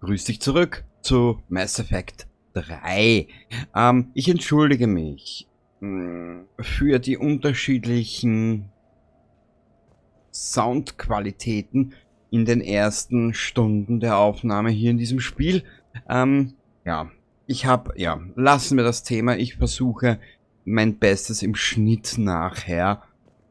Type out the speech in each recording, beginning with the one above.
Grüß dich zurück zu Mass Effect 3. Ich entschuldige mich für die unterschiedlichen Soundqualitäten in den ersten Stunden der Aufnahme hier in diesem Spiel. Ja, lassen wir das Thema. Ich versuche mein Bestes im Schnitt nachher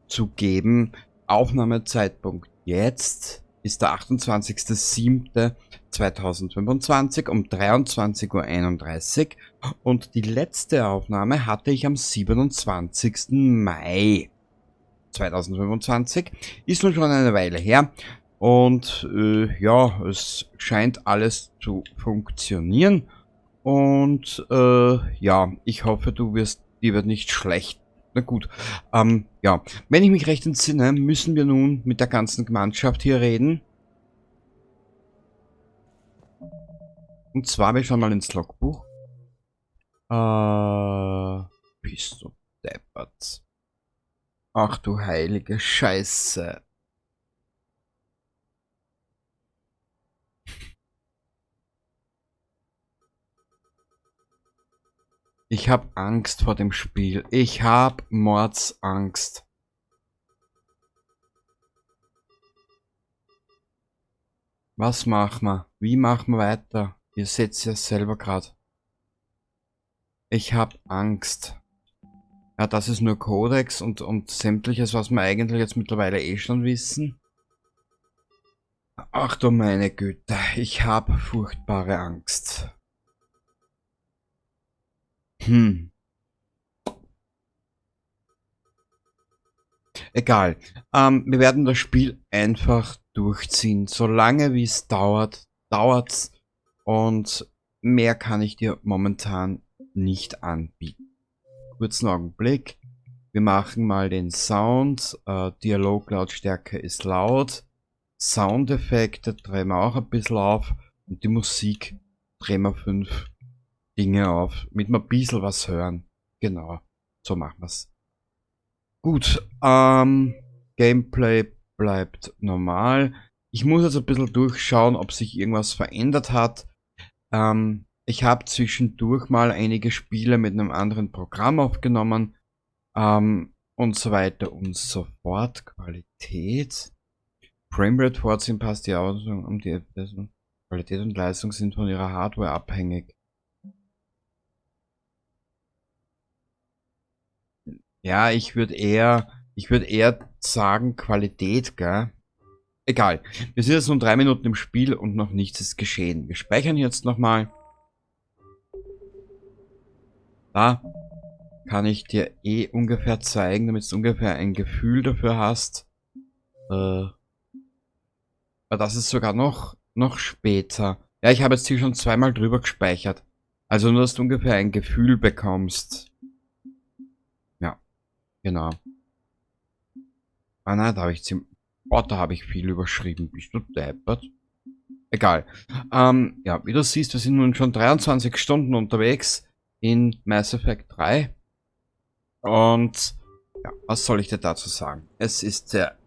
zu geben. Aufnahmezeitpunkt jetzt ist der 28.07.2025 um 23:31 Uhr und die letzte Aufnahme hatte ich am 27. Mai 2025. Ist nun schon eine Weile her und ja, es scheint alles zu funktionieren und ja, ich hoffe, dir wird nicht schlecht. Na gut, ja, wenn ich mich recht entsinne, müssen wir nun mit der ganzen Mannschaft hier reden. Und zwar, wir schauen mal ins Logbuch. Bist du deppert. Ach du heilige Scheiße. Ich habe Angst vor dem Spiel. Ich habe Mordsangst. Was machen wir? Wie machen wir weiter? Ihr seht ja selber gerade. Ich habe Angst. Ja, das ist nur Codex und sämtliches, was wir eigentlich jetzt mittlerweile eh schon wissen. Ach du meine Güte, ich habe furchtbare Angst. Egal. Wir werden das Spiel einfach durchziehen. Solange wie es dauert, dauert's. Und mehr kann ich dir momentan nicht anbieten. Kurzen Augenblick. Wir machen mal den Sound. Dialoglautstärke ist laut. Soundeffekte drehen wir auch ein bisschen auf. Und die Musik drehen wir 5 Dinge auf. Damit wir ein bisschen was hören. Genau. So machen wir's. Gut, Gameplay bleibt normal. Ich muss jetzt ein bisschen durchschauen, ob sich irgendwas verändert hat. Ich habe zwischendurch mal einige Spiele mit einem anderen Programm aufgenommen und so weiter und so fort. Qualität. Framerate vorziehen passt die Auswahl um die Qualität und Leistung sind von ihrer Hardware abhängig. Ja, ich würde eher sagen Qualität, gell? Egal. Wir sind jetzt nun 3 Minuten im Spiel und noch nichts ist geschehen. Wir speichern jetzt nochmal. Da kann ich dir eh ungefähr zeigen, damit du ungefähr ein Gefühl dafür hast. Aber das ist sogar noch später. Ja, ich habe jetzt hier schon zweimal drüber gespeichert. Also nur, dass du ungefähr ein Gefühl bekommst. Ja, genau. Ah nein, da habe ich da habe ich viel überschrieben. Bist du deppert? Egal. Ja, wie du siehst, wir sind nun schon 23 Stunden unterwegs in Mass Effect 3. Und ja, was soll ich dir dazu sagen? Es ist der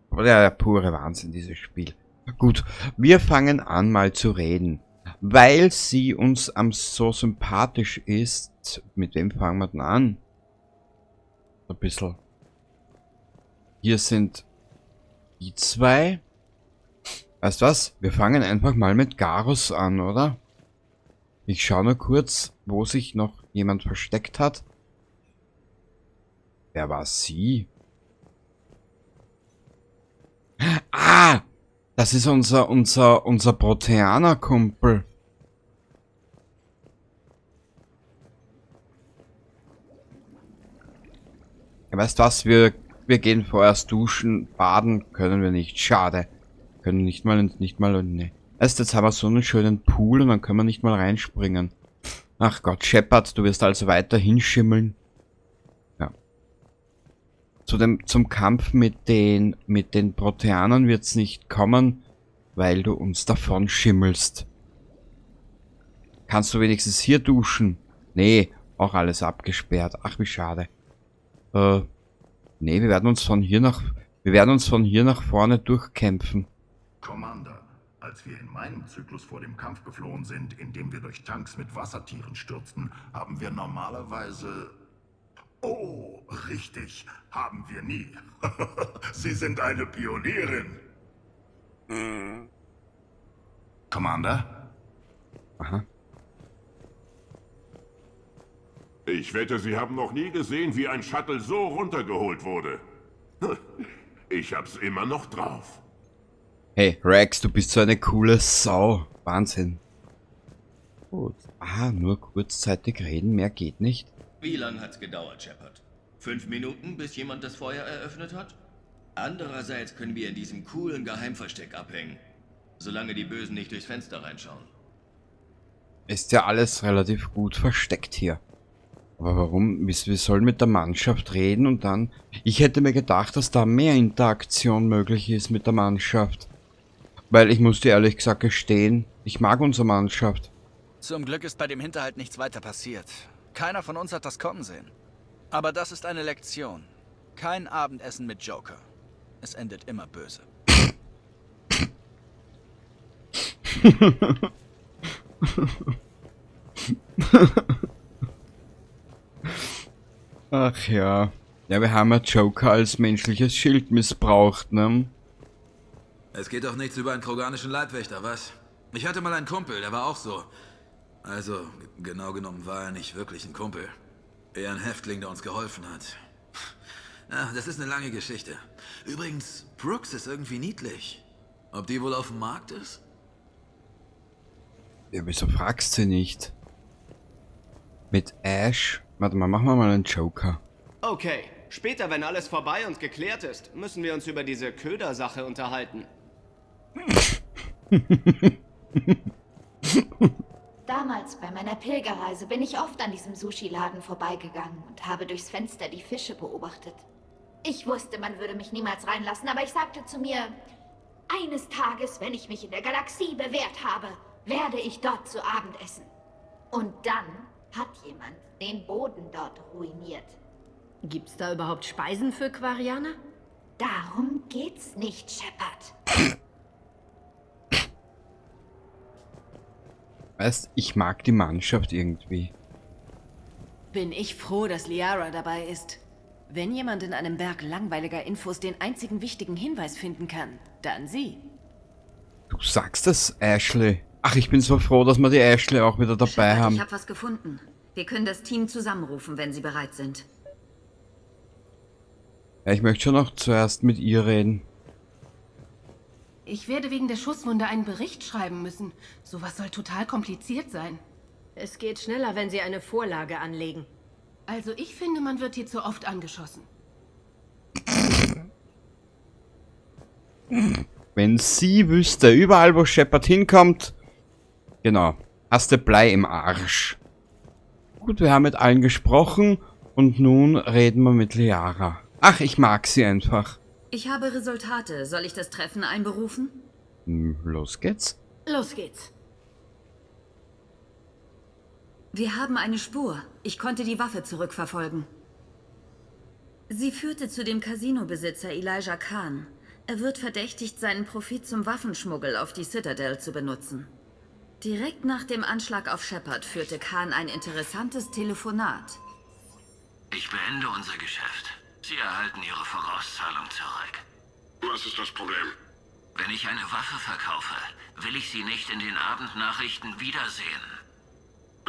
pure Wahnsinn, dieses Spiel. Gut, wir fangen an mal zu reden. Weil sie uns so sympathisch ist, mit wem fangen wir denn an? Ein bisschen. Hier sind die zwei. Weißt du was? Wir fangen einfach mal mit Garrus an, oder? Ich schaue nur kurz, wo sich noch jemand versteckt hat. Wer war sie? Ah! Das ist unser Proteaner-Kumpel. Ja, weißt du was? Wir gehen vorerst duschen, baden können wir nicht. Schade. Können nicht mal, ne. Erst jetzt haben wir so einen schönen Pool und dann können wir nicht mal reinspringen. Ach Gott, Shepard, du wirst also weiter hinschimmeln. Ja. Zum Kampf mit den Proteanern wird's nicht kommen, weil du uns davon schimmelst. Kannst du wenigstens hier duschen? Nee, auch alles abgesperrt. Ach, wie schade. Nee, wir werden uns von hier nach vorne durchkämpfen. Commander, Als wir in meinem Zyklus vor dem Kampf geflohen sind, indem wir durch Tanks mit Wassertieren stürzten, haben wir normalerweise... Oh, richtig, haben wir nie. Sie sind eine Pionierin. Commander? Aha. Ich wette, Sie haben noch nie gesehen, wie ein Shuttle so runtergeholt wurde. Ich hab's immer noch drauf. Hey, Rex, du bist so eine coole Sau. Wahnsinn. Gut. Ah, nur kurzzeitig reden, mehr geht nicht. Wie lange hat's gedauert, Shepard? 5 Minuten, bis jemand das Feuer eröffnet hat? Andererseits können wir in diesem coolen Geheimversteck abhängen. Solange die Bösen nicht durchs Fenster reinschauen. Ist ja alles relativ gut versteckt hier. Aber warum? Wir sollen mit der Mannschaft reden und dann... Ich hätte mir gedacht, dass da mehr Interaktion möglich ist mit der Mannschaft. Weil ich muss dir ehrlich gesagt gestehen, ich mag unsere Mannschaft. Zum Glück ist bei dem Hinterhalt nichts weiter passiert. Keiner von uns hat das kommen sehen. Aber das ist eine Lektion. Kein Abendessen mit Joker. Es endet immer böse. Ach ja. Ja, wir haben ja Joker als menschliches Schild missbraucht, ne? Es geht doch nichts über einen kroganischen Leibwächter, was? Ich hatte mal einen Kumpel, der war auch so. Also, genau genommen war er nicht wirklich ein Kumpel. Eher ein Häftling, der uns geholfen hat. Ja, das ist eine lange Geschichte. Übrigens, Brooks ist irgendwie niedlich. Ob die wohl auf dem Markt ist? Ja, wieso fragst du nicht? Mit Ash? Warte mal, machen wir mal einen Joker. Okay, später, wenn alles vorbei und geklärt ist, müssen wir uns über diese Köder-Sache unterhalten. Damals bei meiner Pilgerreise bin ich oft an diesem Sushi-Laden vorbeigegangen und habe durchs Fenster die Fische beobachtet. Ich wusste, man würde mich niemals reinlassen, aber ich sagte zu mir, eines Tages, wenn ich mich in der Galaxie bewährt habe, werde ich dort zu Abend essen. Und dann hat jemand den Boden dort ruiniert. Gibt's da überhaupt Speisen für Quarianer? Darum geht's nicht, Shepard. Weißt, ich mag die Mannschaft irgendwie. Bin ich froh, dass Liara dabei ist. Wenn jemand in einem Berg langweiliger Infos den einzigen wichtigen Hinweis finden kann, dann sie. Du sagst es, Ashley. Ach, ich bin so froh, dass wir die Ashley auch wieder dabei Shepard, haben. ich habe was gefunden. Wir können das Team zusammenrufen, wenn sie bereit sind. Ja, ich möchte schon noch zuerst mit ihr reden. Ich werde wegen der Schusswunde einen Bericht schreiben müssen. Sowas soll total kompliziert sein. Es geht schneller, wenn sie eine Vorlage anlegen. Also ich finde, man wird hier zu oft angeschossen. Wenn sie wüsste, überall wo Shepard hinkommt... Genau, hast du Blei im Arsch. Gut, wir haben mit allen gesprochen und nun reden wir mit Liara. Ach, ich mag sie einfach. Ich habe Resultate. Soll ich das Treffen einberufen? Los geht's. Los geht's. Wir haben eine Spur. Ich konnte die Waffe zurückverfolgen. Sie führte zu dem Casinobesitzer Elijah Khan. Er wird verdächtigt, seinen Profit zum Waffenschmuggel auf die Citadel zu benutzen. Direkt nach dem Anschlag auf Shepard führte Khan ein interessantes Telefonat. Ich beende unser Geschäft. Sie erhalten Ihre Vorauszahlung zurück. Was ist das Problem? Wenn ich eine Waffe verkaufe, will ich Sie nicht in den Abendnachrichten wiedersehen.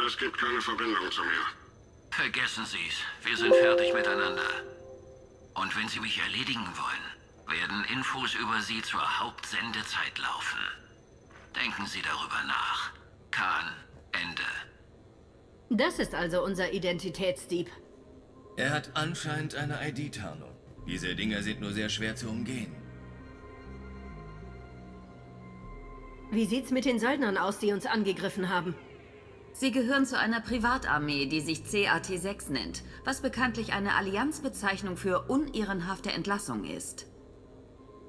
Es gibt keine Verbindung zu mir. Vergessen Sie's. Wir sind fertig miteinander. Und wenn Sie mich erledigen wollen, werden Infos über Sie zur Hauptsendezeit laufen. Denken Sie darüber nach. Khan, Ende. Das ist also unser Identitätsdieb. Er hat anscheinend eine ID-Tarnung. Diese Dinger sind nur sehr schwer zu umgehen. Wie sieht's mit den Söldnern aus, die uns angegriffen haben? Sie gehören zu einer Privatarmee, die sich CAT-6 nennt, was bekanntlich eine Allianzbezeichnung für unehrenhafte Entlassung ist.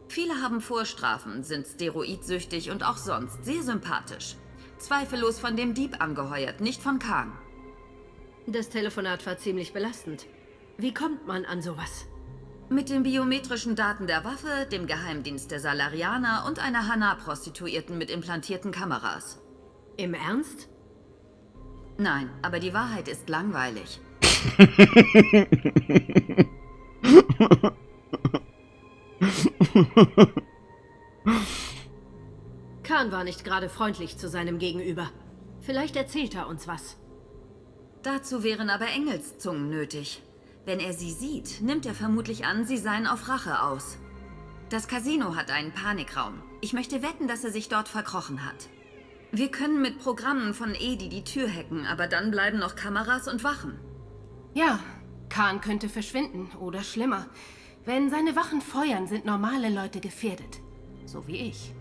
Viele haben Vorstrafen, sind steroidsüchtig und auch sonst sehr sympathisch. Zweifellos von dem Dieb angeheuert, nicht von Khan. Das Telefonat war ziemlich belastend. Wie kommt man an sowas? Mit den biometrischen Daten der Waffe, dem Geheimdienst der Salarianer und einer Hana-Prostituierten mit implantierten Kameras. Im Ernst? Nein, aber die Wahrheit ist langweilig. Khan war nicht gerade freundlich zu seinem Gegenüber. Vielleicht erzählt er uns was. Dazu wären aber Engelszungen nötig. Wenn er sie sieht, nimmt er vermutlich an, sie seien auf Rache aus. Das Casino hat einen Panikraum. Ich möchte wetten, dass er sich dort verkrochen hat. Wir können mit Programmen von Edi die Tür hacken, aber dann bleiben noch Kameras und Wachen. Ja, Khan könnte verschwinden oder schlimmer. Wenn seine Wachen feuern, sind normale Leute gefährdet. So wie ich.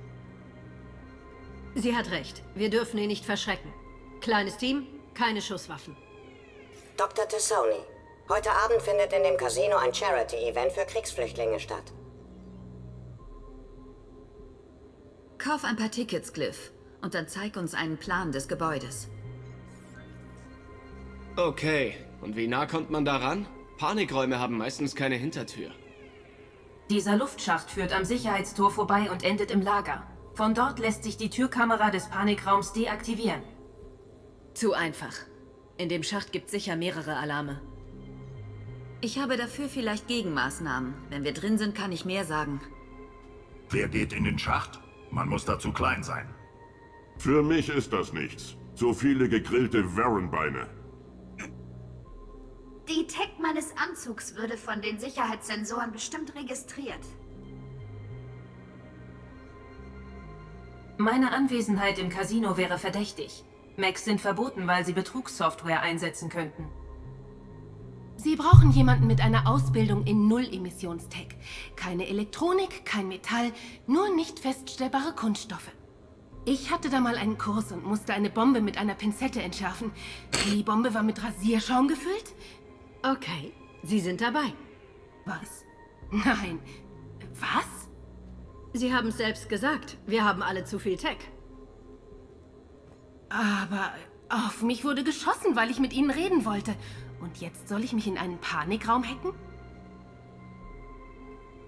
Sie hat recht. Wir dürfen ihn nicht verschrecken. Kleines Team, keine Schusswaffen. Dr. Tassoni, heute Abend findet in dem Casino ein Charity-Event für Kriegsflüchtlinge statt. Kauf ein paar Tickets, Cliff. Und dann zeig uns einen Plan des Gebäudes. Okay, und wie nah kommt man daran? Panikräume haben meistens keine Hintertür. Dieser Luftschacht führt am Sicherheitstor vorbei und endet im Lager. Von dort lässt sich die Türkamera des Panikraums deaktivieren. Zu einfach. In dem Schacht gibt es sicher mehrere Alarme. Ich habe dafür vielleicht Gegenmaßnahmen. Wenn wir drin sind, kann ich mehr sagen. Wer geht in den Schacht? Man muss dazu klein sein. Für mich ist das nichts. So viele gegrillte Warren-Beine. Die Tech meines Anzugs würde von den Sicherheitssensoren bestimmt registriert. Meine Anwesenheit im Casino wäre verdächtig. Macs sind verboten, weil sie Betrugssoftware einsetzen könnten. Sie brauchen jemanden mit einer Ausbildung in Null-Emissionstech. Keine Elektronik, kein Metall, nur nicht feststellbare Kunststoffe. Ich hatte da mal einen Kurs und musste eine Bombe mit einer Pinzette entschärfen. Die Bombe war mit Rasierschaum gefüllt. Okay, Sie sind dabei. Was? Nein. Was? Sie haben es selbst gesagt. Wir haben alle zu viel Tech. Aber auf mich wurde geschossen, weil ich mit Ihnen reden wollte. Und jetzt soll ich mich in einen Panikraum hacken?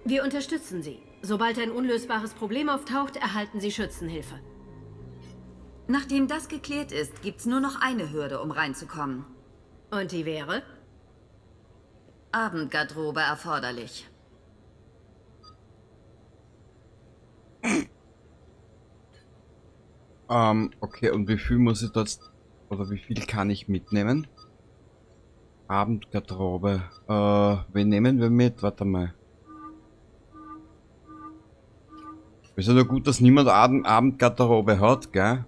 Wir unterstützen Sie. Sobald ein unlösbares Problem auftaucht, erhalten Sie Schützenhilfe. Nachdem das geklärt ist, gibt's nur noch eine Hürde, um reinzukommen. Und die wäre? Abendgarderobe erforderlich. Okay, und wie viel muss ich das, oder wie viel kann ich mitnehmen? Abendgarderobe. Wen nehmen wir mit? Warte mal. Ist ja nur gut, dass niemand Abendgarderobe hat, gell?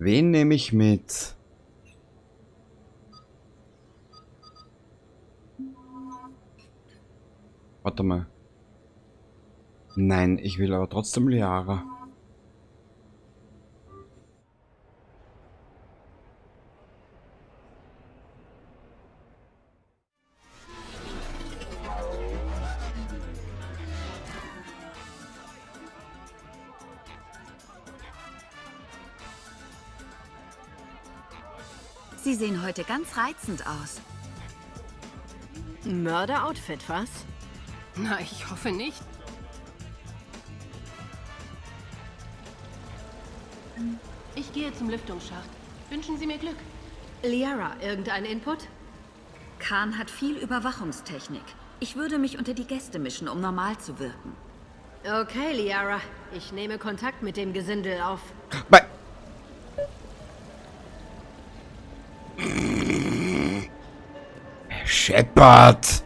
Wen nehme ich mit? Warte mal. Nein, ich will aber trotzdem Liara. Sie sehen heute ganz reizend aus. Mörder-Outfit, was? Na, ich hoffe nicht. Ich gehe zum Lüftungsschacht. Wünschen Sie mir Glück. Liara, irgendein Input? Khan hat viel Überwachungstechnik. Ich würde mich unter die Gäste mischen, um normal zu wirken. Okay, Liara. Ich nehme Kontakt mit dem Gesindel auf. Shepard!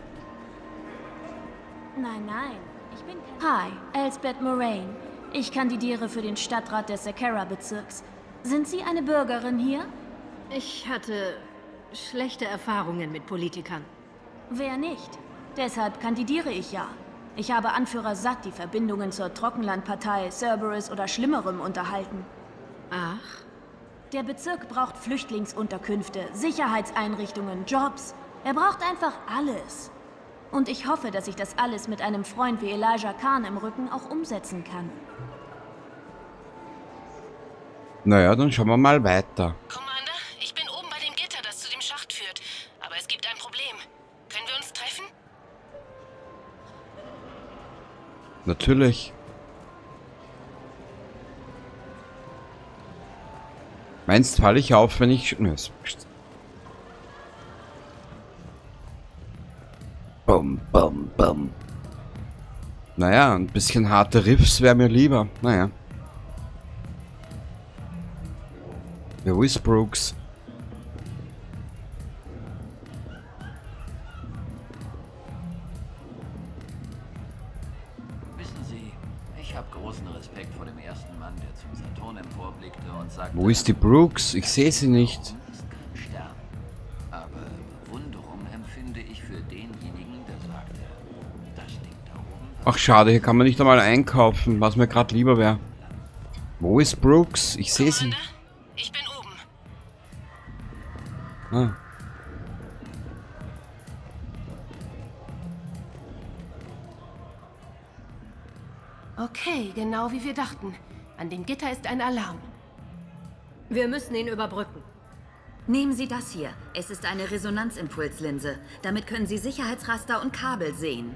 Nein, nein. Ich bin Hi, Elsbeth Moraine. Ich kandidiere für den Stadtrat des Sakara-Bezirks. Sind Sie eine Bürgerin hier? Ich hatte schlechte Erfahrungen mit Politikern. Wer nicht? Deshalb kandidiere ich ja. Ich habe Anführer satt die Verbindungen zur Trockenlandpartei, Cerberus oder Schlimmerem unterhalten. Ach? Der Bezirk braucht Flüchtlingsunterkünfte, Sicherheitseinrichtungen, Jobs. Er braucht einfach alles. Und ich hoffe, dass ich das alles mit einem Freund wie Elijah Khan im Rücken auch umsetzen kann. Naja, dann schauen wir mal weiter. Commander, ich bin oben bei dem Gitter, das zu dem Schacht führt. Aber es gibt ein Problem. Können wir uns treffen? Natürlich. Meinst falle ich auf, wenn ich... Nö, ist wurscht. Bum, bum, bum. Naja, ein bisschen harte Riffs wäre mir lieber. Naja. Ja, wo ist Brooks? Wissen Sie, ich habe großen Respekt vor dem ersten Mann, der zum Saturn emporblickte und sagte... Wo ist die Brooks? Ich sehe sie nicht. Ist kein Stern. Aber Bewunderung empfinde ich für denjenigen, der sagte, das Ding da oben... Ach schade, hier kann man nicht einmal einkaufen, was mir gerade lieber wäre. Wo ist Brooks? Ich sehe sie. Ich bin oben. Ah. Okay, genau wie wir dachten. An dem Gitter ist ein Alarm. Wir müssen ihn überbrücken. Nehmen Sie das hier. Es ist eine Resonanzimpulslinse. Damit können Sie Sicherheitsraster und Kabel sehen.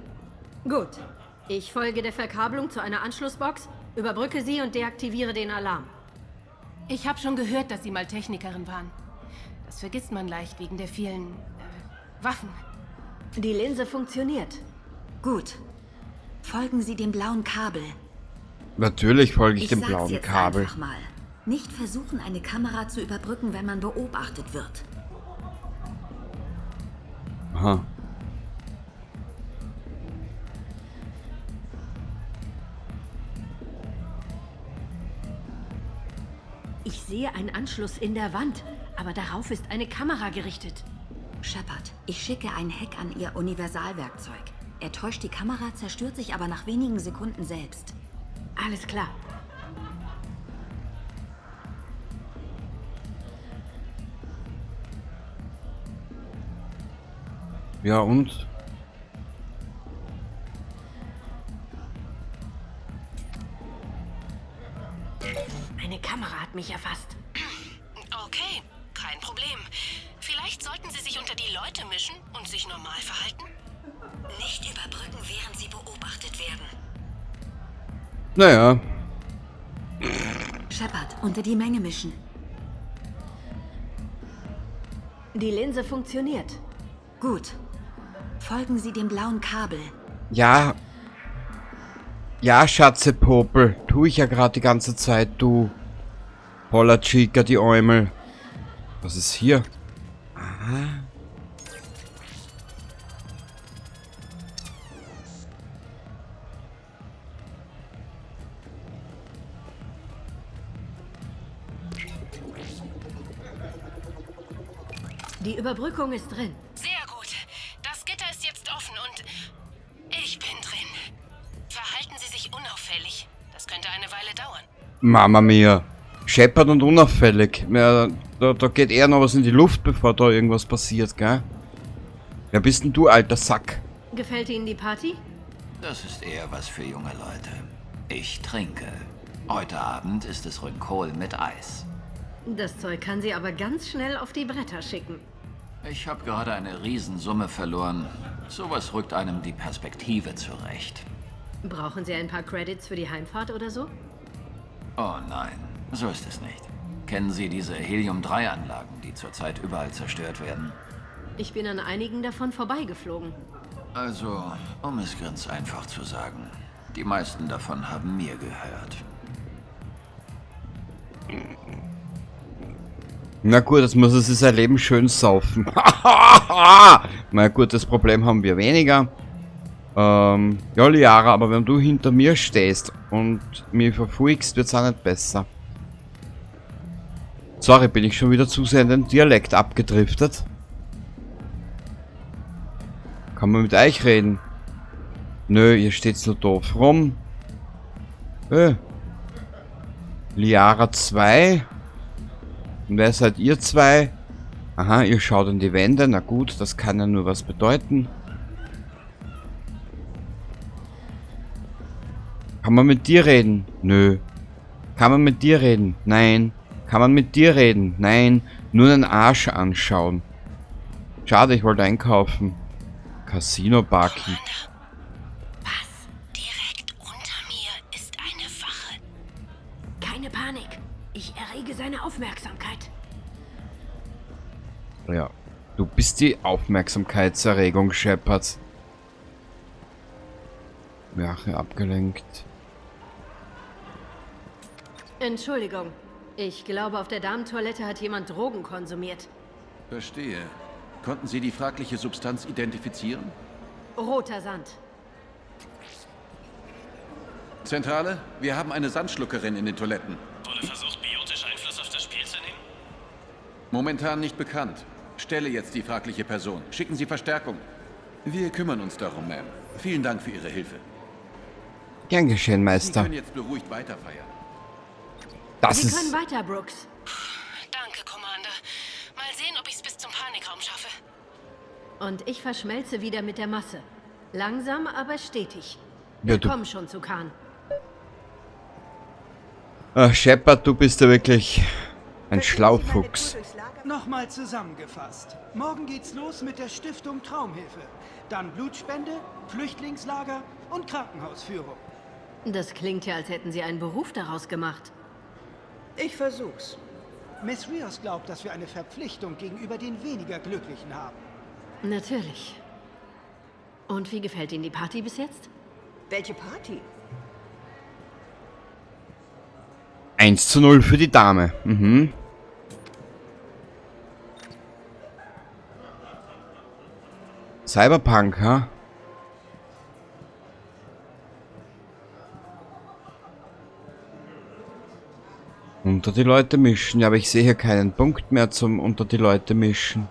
Gut. Ich folge der Verkabelung zu einer Anschlussbox, überbrücke sie und deaktiviere den Alarm. Ich habe schon gehört, dass Sie mal Technikerin waren. Das vergisst man leicht wegen der vielen Waffen. Die Linse funktioniert. Gut. Folgen Sie dem blauen Kabel. Natürlich folge ich dem sag's blauen jetzt Kabel. Einfach mal. Nicht versuchen, eine Kamera zu überbrücken, wenn man beobachtet wird. Aha. Ich sehe einen Anschluss in der Wand, aber darauf ist eine Kamera gerichtet. Shepard, ich schicke einen Hack an Ihr Universalwerkzeug. Er täuscht die Kamera, zerstört sich aber nach wenigen Sekunden selbst. Alles klar. Ja und? Eine Kamera hat mich erfasst. Okay, kein Problem. Vielleicht sollten Sie sich unter die Leute mischen und sich normal verhalten? Nicht überbrücken, während Sie beobachtet werden. Naja. Shepard, unter die Menge mischen. Die Linse funktioniert. Gut. Folgen Sie dem blauen Kabel. Ja. Ja, Schatzepopel. Tu ich ja gerade die ganze Zeit, du. Holla Chica, die Eumel. Was ist hier? Aha. Die Überbrückung ist drin. Sehr gut. Das Gitter ist jetzt offen und ich bin drin. Verhalten Sie sich unauffällig. Das könnte eine Weile dauern. Mama mia. Shepard und unauffällig. Ja, da geht eher noch was in die Luft, bevor da irgendwas passiert, gell? Wer bist denn du, alter Sack? Gefällt Ihnen die Party? Das ist eher was für junge Leute. Ich trinke. Heute Abend ist es Rynchol mit Eis. Das Zeug kann Sie aber ganz schnell auf die Bretter schicken. Ich habe gerade eine Riesensumme verloren. Sowas rückt einem die Perspektive zurecht. Brauchen Sie ein paar Credits für die Heimfahrt oder so? Oh nein, so ist es nicht. Kennen Sie diese Helium-3-Anlagen, die zurzeit überall zerstört werden? Ich bin an einigen davon vorbeigeflogen. Also, um es ganz einfach zu sagen, die meisten davon haben mir gehört. Na gut, jetzt muss er sich sein Leben schön saufen. Na gut, das Problem haben wir weniger. Ja, Liara, aber wenn du hinter mir stehst und mich verfolgst, wird's auch nicht besser. Sorry, bin ich schon wieder zu sehr in den Dialekt abgedriftet. Kann man mit euch reden? Nö, ihr steht so doof rum. Liara 2. Und wer seid ihr zwei? Aha, ihr schaut in die Wände. Na gut, das kann ja nur was bedeuten. Kann man mit dir reden? Nö. Kann man mit dir reden? Nein. Kann man mit dir reden? Nein. Nur den Arsch anschauen. Schade, ich wollte einkaufen. Casino Barkeep. Keine Panik. Ich errege seine Aufmerksamkeit. Ja. Du bist die Aufmerksamkeitserregung, Shepard. Wache abgelenkt. Entschuldigung. Ich glaube, auf der Damentoilette hat jemand Drogen konsumiert. Verstehe. Konnten Sie die fragliche Substanz identifizieren? Roter Sand. Zentrale, wir haben eine Sandschluckerin in den Toiletten. Wurde versucht, biotisch Einfluss auf das Spiel zu nehmen? Momentan nicht bekannt. Stelle jetzt die fragliche Person. Schicken Sie Verstärkung. Wir kümmern uns darum, Ma'am. Vielen Dank für Ihre Hilfe. Gern geschehen, Sie Meister. können jetzt beruhigt weiterfeiern. Das Sie ist... können weiter, Brooks. Danke, Commander. Mal sehen, ob ich es bis zum Panikraum schaffe. Und ich verschmelze wieder mit der Masse. Langsam, aber stetig. Ja, Wir du- kommen schon zu Khan. Ach, Shepard, du bist ja wirklich ein Schlaufuchs. Nochmal zusammengefasst. Morgen geht's los mit der Stiftung Traumhilfe. Dann Blutspende, Flüchtlingslager und Krankenhausführung. Das klingt ja, als hätten Sie einen Beruf daraus gemacht. Ich versuch's. Miss Rios glaubt, dass wir eine Verpflichtung gegenüber den weniger Glücklichen haben. Natürlich. Und wie gefällt Ihnen die Party bis jetzt? Welche Party? 1:0 für die Dame. Mhm. Cyberpunk, ha? Unter die Leute mischen. Ja, aber ich sehe hier keinen Punkt mehr zum unter die Leute mischen.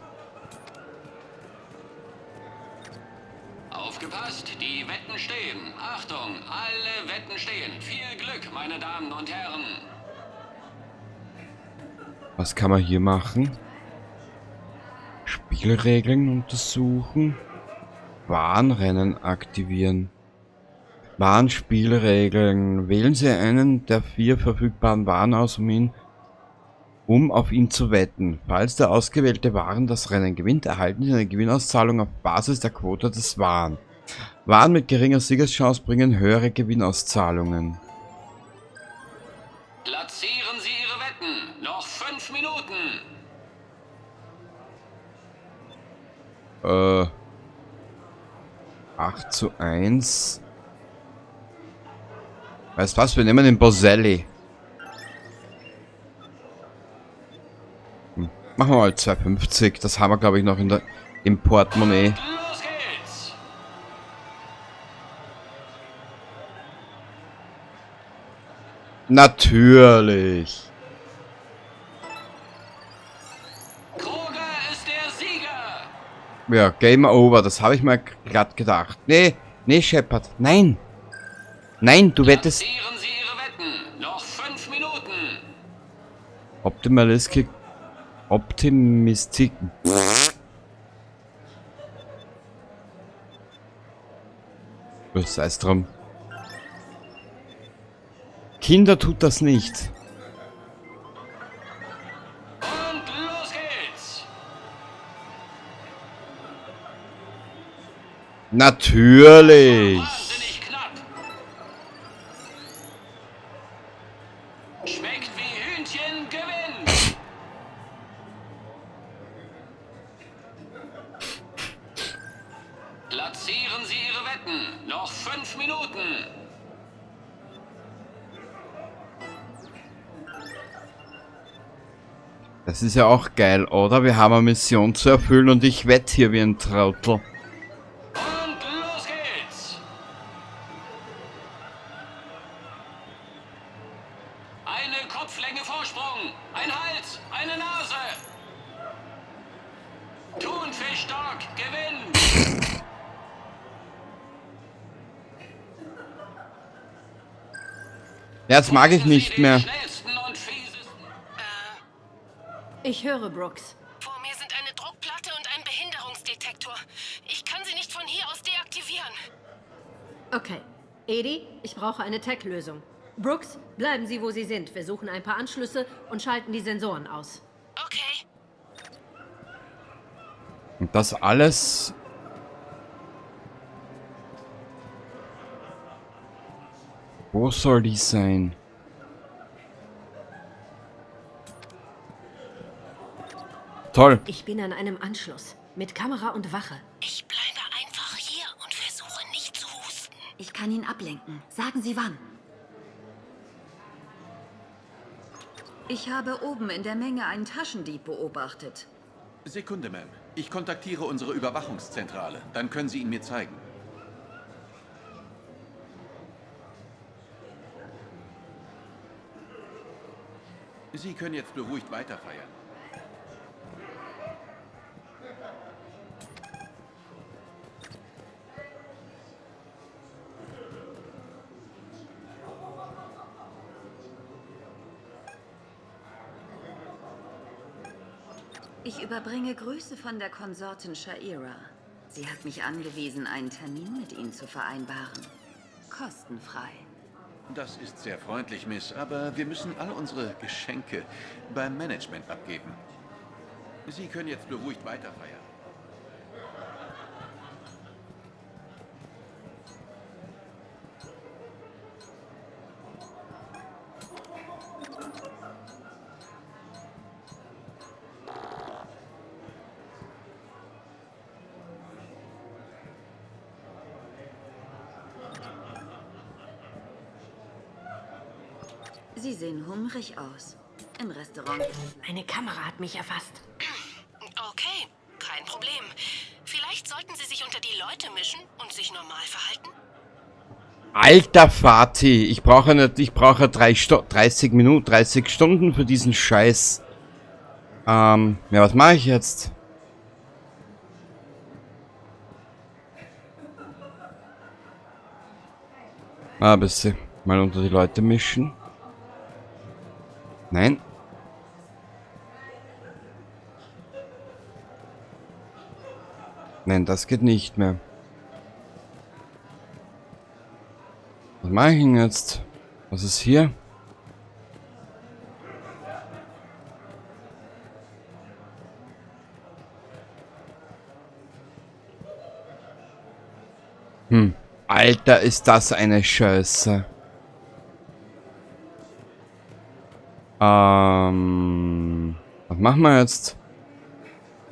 Aufgepasst, die Wetten stehen. Achtung, alle Wetten stehen. Viel Glück, meine Damen und Herren. Was kann man hier machen? Spielregeln untersuchen. Bahnrennen aktivieren. Bahnspielregeln. Wählen Sie einen der 4 verfügbaren Waren aus, um auf ihn zu wetten. Falls der ausgewählte Waren das Rennen gewinnt, erhalten Sie eine Gewinnauszahlung auf Basis der Quote des Waren. Waren mit geringer Siegeschance bringen höhere Gewinnauszahlungen. Platzieren Sie Ihre Wetten. Noch 5 Minuten. 8:1. Weißt was, wir nehmen den Boselli. Machen wir mal 2,50. Das haben wir, glaube ich, noch im Portemonnaie. Los geht's. Natürlich. Kroger ist der Sieger. Ja, Game Over. Das habe ich mir gerade gedacht. Nee, nee, Shepard. Nein. Nein, du wettest... Platzieren Sie Ihre Wetten. Noch 5 Minuten. Optimistik. Was heißt drum? Kinder tut das nicht. Und los geht's. Natürlich. Wahnsinnig knapp. Schmeckt wie Hühnchen, gewinnt. Platzieren Sie Ihre Wetten. Noch 5 Minuten. Das ist ja auch geil, oder? Wir haben eine Mission zu erfüllen und ich wette hier wie ein Trottel. Und los geht's. Eine Kopflänge Vorsprung. Ein Hals. Eine Nase. Thunfischstock gewinnt. Ja, das mag ich nicht mehr. Schnellsten und fiesesten. Ich höre Brooks. Vor mir sind eine Druckplatte und ein Behinderungsdetektor. Ich kann sie nicht von hier aus deaktivieren. Okay. Edie, ich brauche eine Tech-Lösung. Brooks, bleiben Sie, wo Sie sind. Wir suchen ein paar Anschlüsse und schalten die Sensoren aus. Okay. Und das alles... Wo soll die sein? Toll. Ich bin an einem Anschluss. Mit Kamera und Wache. Ich bleibe einfach hier und versuche nicht zu husten. Ich kann ihn ablenken. Sagen Sie wann. Ich habe oben in der Menge einen Taschendieb beobachtet. Sekunde, Ma'am. Ich kontaktiere unsere Überwachungszentrale. Dann können Sie ihn mir zeigen. Sie können jetzt beruhigt weiterfeiern. Ich überbringe Grüße von der Konsortin Sha'ira. Sie hat mich angewiesen, einen Termin mit Ihnen zu vereinbaren. Kostenfrei. Das ist sehr freundlich, Miss, aber wir müssen alle unsere Geschenke beim Management abgeben. Sie können jetzt beruhigt weiterfeiern. Sie sehen hungrig aus. Im Restaurant. Eine Kamera hat mich erfasst. Okay, kein Problem. Vielleicht sollten Sie sich unter die Leute mischen und sich normal verhalten. Alter Vati, ich brauche nicht, 30 Stunden für diesen Scheiß. Ja, was mache ich jetzt? Bisschen mal unter die Leute mischen. Nein. Nein, das geht nicht mehr. Was mache ich denn jetzt? Was ist hier? Alter, ist das eine Scheiße. Was machen wir jetzt?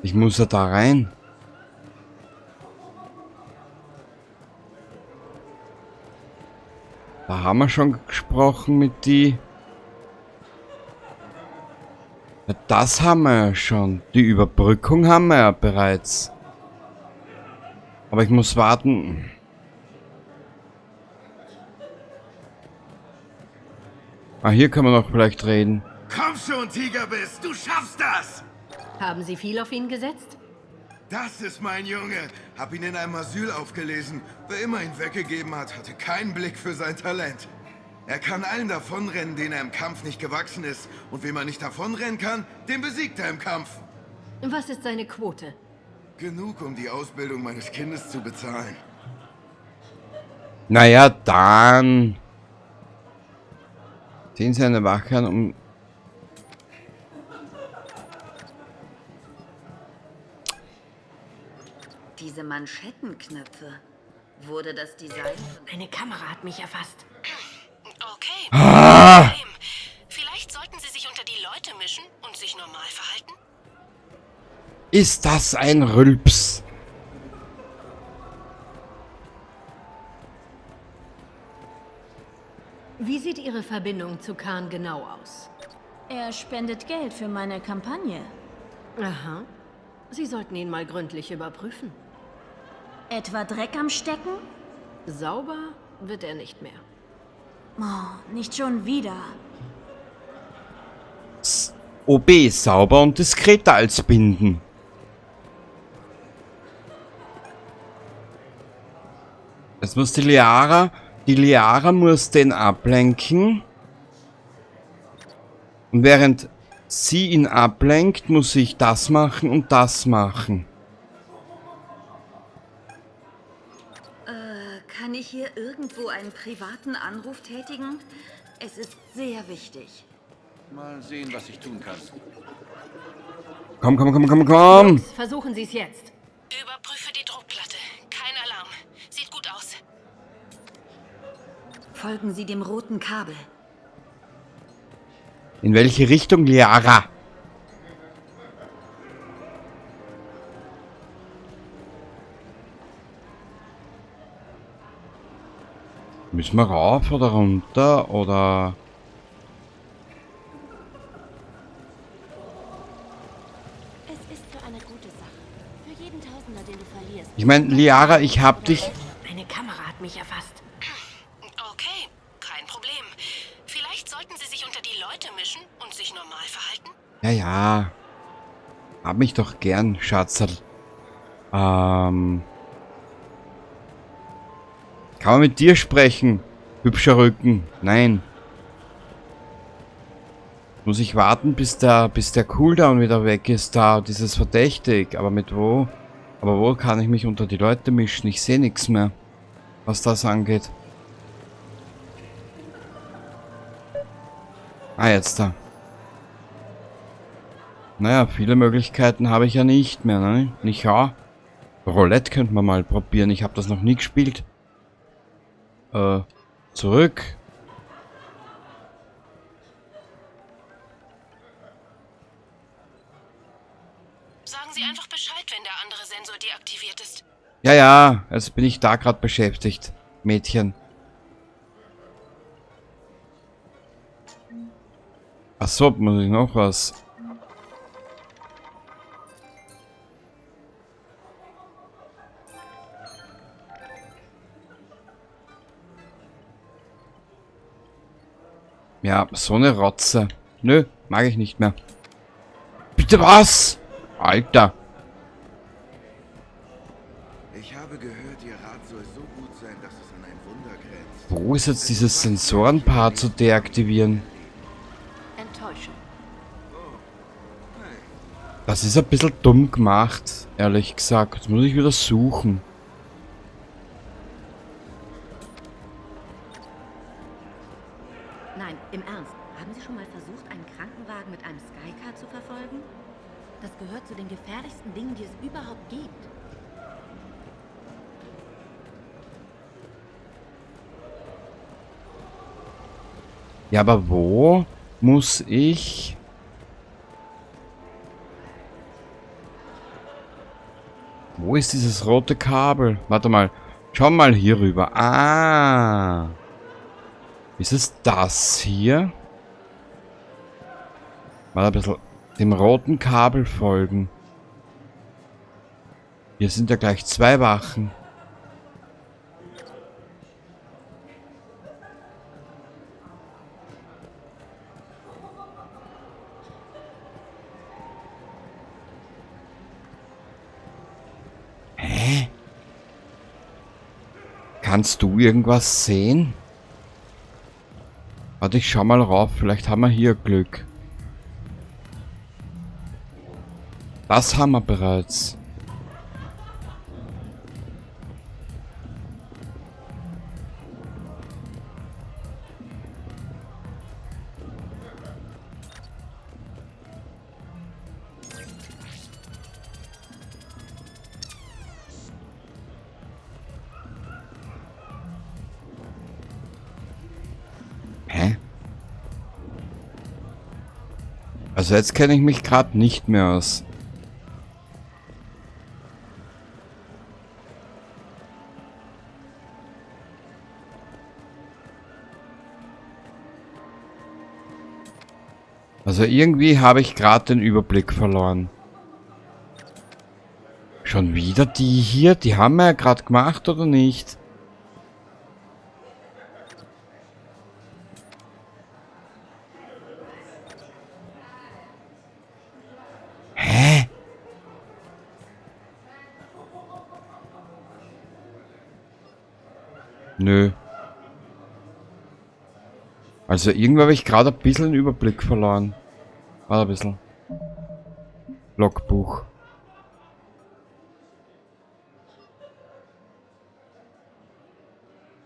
Ich muss ja da rein. Da haben wir schon gesprochen mit die. Ja, das haben wir ja schon. Die Überbrückung haben wir ja bereits. Aber ich muss warten. Ah, hier kann man noch vielleicht reden. Komm schon, Tigerbiss, du schaffst das! Haben Sie viel auf ihn gesetzt? Das ist mein Junge. Hab ihn in einem Asyl aufgelesen. Wer immer ihn weggegeben hat, hatte keinen Blick für sein Talent. Er kann allen davonrennen, denen er im Kampf nicht gewachsen ist. Und wem er nicht davonrennen kann, den besiegt er im Kampf. Was ist seine Quote? Genug, um die Ausbildung meines Kindes zu bezahlen. Naja, dann... Sehen Sie eine Wache an, um... Diese Manschettenknöpfe. Wurde das Design... Eine Kamera hat mich erfasst. Okay. Ah! Vielleicht sollten Sie sich unter die Leute mischen und sich normal verhalten. Ist das ein Rülps? Wie sieht Ihre Verbindung zu Khan genau aus? Er spendet Geld für meine Kampagne. Aha. Sie sollten ihn mal gründlich überprüfen. Etwa Dreck am Stecken? Sauber wird er nicht mehr. Oh, nicht schon wieder. OB sauber und diskreter als Binden. Jetzt muss die Liara muss den ablenken. Und während sie ihn ablenkt, muss ich das machen und das machen. Kann ich hier irgendwo einen privaten Anruf tätigen? Es ist sehr wichtig. Mal sehen, was ich tun kann. Komm, komm, komm, komm, komm! Versuchen Sie es jetzt. Überprüfe die Druckplatte. Kein Alarm. Sieht gut aus. Folgen Sie dem roten Kabel. In welche Richtung, Liara? Müssen wir rauf oder runter oder... Es ist für eine gute Sache. Für jeden Tausender, den du verlierst. Ich meine, Liara, ich hab dich... Eine Kamera hat mich erfasst. Okay, kein Problem. Vielleicht sollten Sie sich unter die Leute mischen und sich normal verhalten. Ja, ja. Hab mich doch gern, Schatzerl. Kann man mit dir sprechen? Hübscher Rücken. Nein. Muss ich warten, bis der Cooldown wieder weg ist, da dieses verdächtig. Aber mit wo? Aber wo kann ich mich unter die Leute mischen? Ich sehe nichts mehr, was das angeht. Ah, jetzt da. Naja, viele Möglichkeiten habe ich ja nicht mehr, ne? Nicht wahr? Roulette könnte man mal probieren. Ich habe das noch nie gespielt. Zurück. Sagen Sie einfach Bescheid, wenn der andere Sensor deaktiviert ist. Ja, ja, jetzt bin ich da gerade beschäftigt, Mädchen. Ach so, muss ich noch was? Ja, so eine Rotze. Nö, mag ich nicht mehr. Bitte was? Alter. Ich habe gehört, Ihr Rat soll so gut sein, dass es an ein Wunder grenzt. Wo ist jetzt dieses Sensorenpaar zu deaktivieren? Enttäuschung. Das ist ein bisschen dumm gemacht, ehrlich gesagt. Jetzt muss ich wieder suchen. Nein, im Ernst. Haben Sie schon mal versucht, einen Krankenwagen mit einem Skycar zu verfolgen? Das gehört zu den gefährlichsten Dingen, die es überhaupt gibt. Ja, aber wo muss ich... Wo ist dieses rote Kabel? Warte mal. Schau mal hier rüber. Ah. Ist es das hier? Mal ein bisschen dem roten Kabel folgen. Hier sind ja gleich 2 Wachen. Hä? Kannst du irgendwas sehen? Warte, ich schau mal rauf. Vielleicht haben wir hier Glück. Das haben wir bereits. Hä? Also jetzt kenne ich mich gerade nicht mehr aus. Also irgendwie habe ich gerade den Überblick verloren. Schon wieder die hier? Die haben wir ja gerade gemacht, oder nicht? Hä? Nö. Also irgendwie habe ich gerade ein bisschen den Überblick verloren. Warte ein bisschen. Logbuch.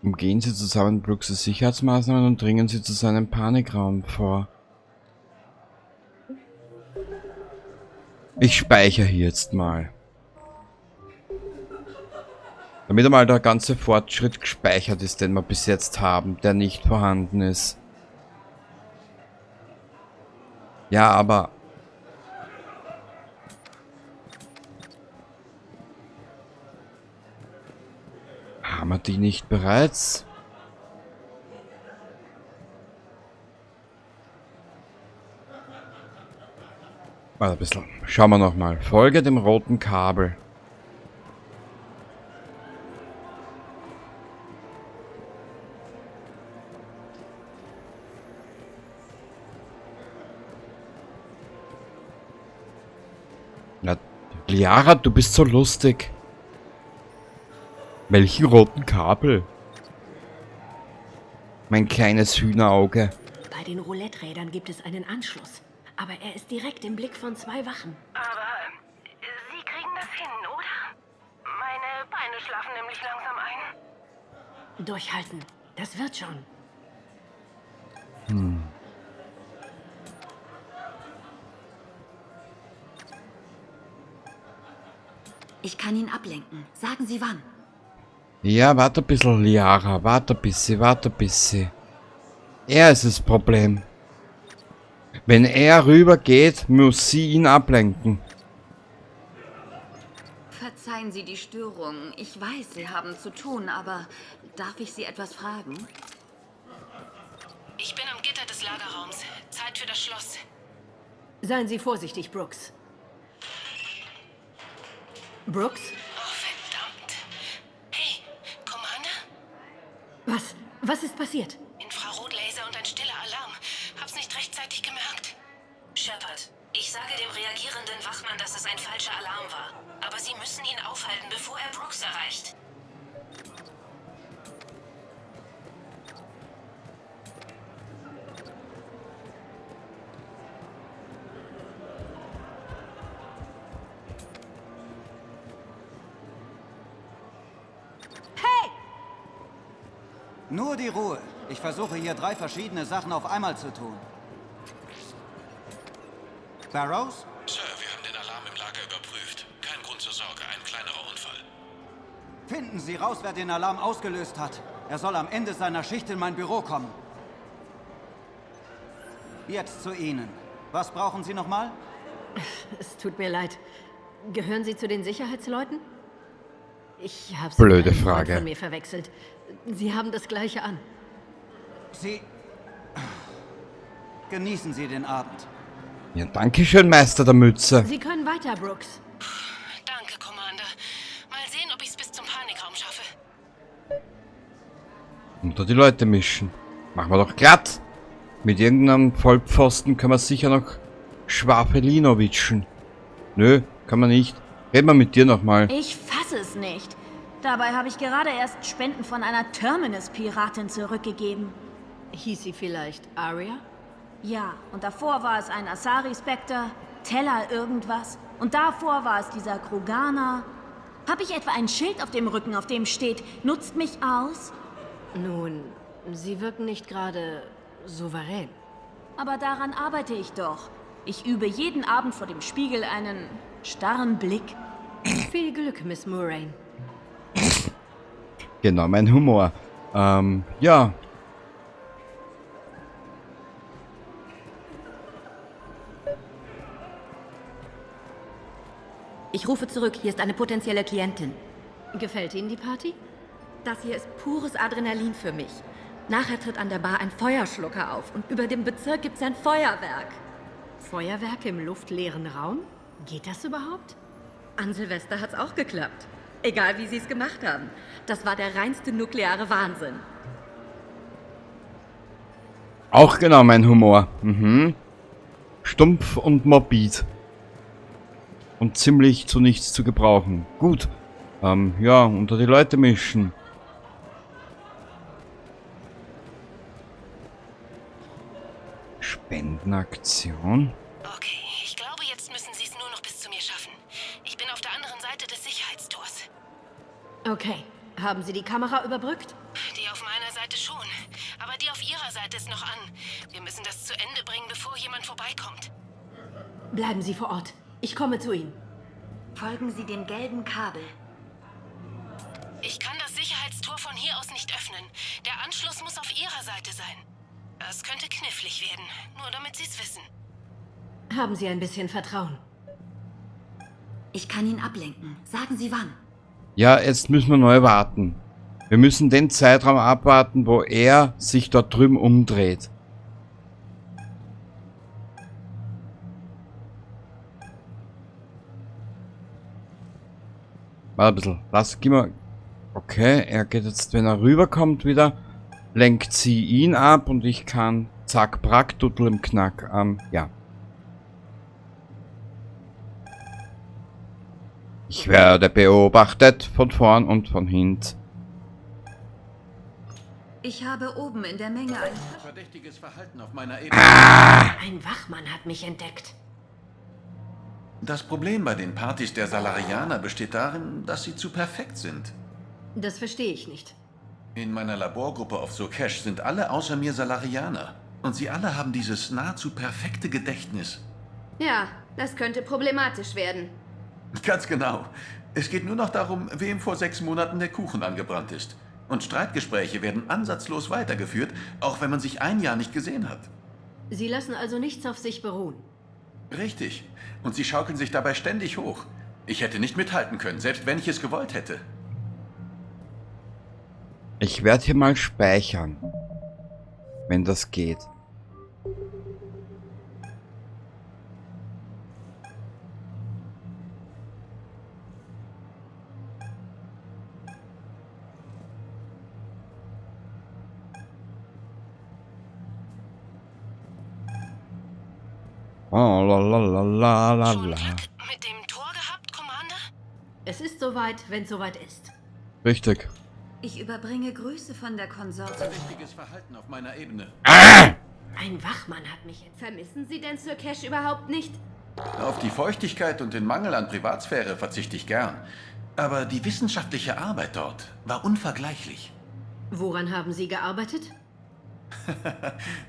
Umgehen Sie zusammen Brooks' Sicherheitsmaßnahmen und dringen Sie zu seinem Panikraum vor. Ich speichere hier jetzt mal. Damit einmal der ganze Fortschritt gespeichert ist, den wir bis jetzt haben, der nicht vorhanden ist. Ja, aber... Haben wir die nicht bereits? Warte ein bisschen. Schauen wir nochmal. Folge dem roten Kabel. Na, Liara, du bist so lustig. Welchen roten Kabel? Mein kleines Hühnerauge. Bei den Roulette-Rädern gibt es einen Anschluss. Aber er ist direkt im Blick von 2 Wachen. Aber Sie kriegen das hin, oder? Meine Beine schlafen nämlich langsam ein. Durchhalten. Das wird schon. Ich kann ihn ablenken. Sagen Sie wann. Ja, warte ein bisschen, Liara. Warte ein bisschen, warte ein bisschen. Er ist das Problem. Wenn er rübergeht, muss sie ihn ablenken. Verzeihen Sie die Störung. Ich weiß, Sie haben zu tun, aber darf ich Sie etwas fragen? Ich bin am Gitter des Lagerraums. Zeit für das Schloss. Seien Sie vorsichtig, Brooks. Brooks? Oh, verdammt. Hey, Commander? Was ist passiert? Infrarotlaser und ein stiller Alarm. Hab's nicht rechtzeitig gemerkt. Shepard, ich sage dem reagierenden Wachmann, dass es ein falscher Alarm war. Aber Sie müssen ihn aufhalten, bevor er Brooks erreicht. Nur die Ruhe. Ich versuche hier 3 verschiedene Sachen auf einmal zu tun. Barrows? Sir, wir haben den Alarm im Lager überprüft. Kein Grund zur Sorge, ein kleinerer Unfall. Finden Sie raus, wer den Alarm ausgelöst hat. Er soll am Ende seiner Schicht in mein Büro kommen. Jetzt zu Ihnen. Was brauchen Sie nochmal? Es tut mir leid. Gehören Sie zu den Sicherheitsleuten? Ich habe Sie Blöde mit einem Freund Frage. von mir verwechselt. Sie haben das Gleiche an. Sie... Genießen Sie den Abend. Ja, danke schön, Meister der Mütze. Sie können weiter, Brooks. Danke, Commander. Mal sehen, ob ich's bis zum Panikraum schaffe. Unter die Leute mischen. Machen wir doch glatt. Mit irgendeinem Vollpfosten können wir sicher noch Schwafelinowitschen. Nö, kann man nicht. Reden wir mit dir nochmal. Ich fasse es nicht. Dabei habe ich gerade erst Spenden von einer Terminus-Piratin zurückgegeben. Hieß sie vielleicht Aria? Ja, und davor war es ein Asari-Spectre, Teller irgendwas. Und davor war es dieser Kroganer. Habe ich etwa ein Schild auf dem Rücken, auf dem steht, nutzt mich aus? Nun, Sie wirken nicht gerade souverän. Aber daran arbeite ich doch. Ich übe jeden Abend vor dem Spiegel einen starren Blick. Viel Glück, Miss Moraine. Genau, mein Humor. Ja. Ich rufe zurück. Hier ist eine potenzielle Klientin. Gefällt Ihnen die Party? Das hier ist pures Adrenalin für mich. Nachher tritt an der Bar ein Feuerschlucker auf und über dem Bezirk gibt's ein Feuerwerk. Feuerwerke im luftleeren Raum? Geht das überhaupt? An Silvester hat's auch geklappt. Egal, wie sie es gemacht haben. Das war der reinste nukleare Wahnsinn. Auch genau mein Humor. Mhm. Stumpf und morbid. Und ziemlich zu nichts zu gebrauchen. Gut. Ja, unter die Leute mischen. Spendenaktion. anderen Seite des Sicherheitstors. Okay. Haben Sie die Kamera überbrückt? Die auf meiner Seite schon. Aber die auf Ihrer Seite ist noch an. Wir müssen das zu Ende bringen, bevor jemand vorbeikommt. Bleiben Sie vor Ort. Ich komme zu Ihnen. Folgen Sie dem gelben Kabel. Ich kann das Sicherheitstor von hier aus nicht öffnen. Der Anschluss muss auf Ihrer Seite sein. Es könnte knifflig werden, nur damit Sie es wissen. Haben Sie ein bisschen Vertrauen? Ich kann ihn ablenken. Sagen Sie wann. Ja, jetzt müssen wir neu warten. Wir müssen den Zeitraum abwarten, wo er sich dort drüben umdreht. Warte ein bisschen. Gib mal. Okay, er geht jetzt, wenn er rüberkommt wieder, lenkt sie ihn ab und ich kann zack, brack, Duttel im Knack. Ja. Ich werde beobachtet von vorn und von hinten. Ich habe oben in der Menge ein verdächtiges Verhalten auf meiner Ebene. Ein Wachmann hat mich entdeckt. Das Problem bei den Partys der Salarianer besteht darin, dass sie zu perfekt sind. Das verstehe ich nicht. In meiner Laborgruppe auf Sokesh sind alle außer mir Salarianer. Und sie alle haben dieses nahezu perfekte Gedächtnis. Ja, das könnte problematisch werden. Ganz genau. Es geht nur noch darum, wem vor 6 Monaten der Kuchen angebrannt ist. Und Streitgespräche werden ansatzlos weitergeführt, auch wenn man sich ein Jahr nicht gesehen hat. Sie lassen also nichts auf sich beruhen. Richtig. Und sie schaukeln sich dabei ständig hoch. Ich hätte nicht mithalten können, selbst wenn ich es gewollt hätte. Ich werde hier mal speichern. Wenn das geht. Oh, la la la la la la. Mit dem Tor gehabt, Commander? Es ist soweit, wenn es soweit ist. Richtig. Ich überbringe Grüße von der Konsortin. Verdächtiges Verhalten auf meiner Ebene. Ein Wachmann hat mich entdeckt. Vermissen Sie denn Sir Cash überhaupt nicht? Auf die Feuchtigkeit und den Mangel an Privatsphäre verzichte ich gern. Aber die wissenschaftliche Arbeit dort war unvergleichlich. Woran haben Sie gearbeitet?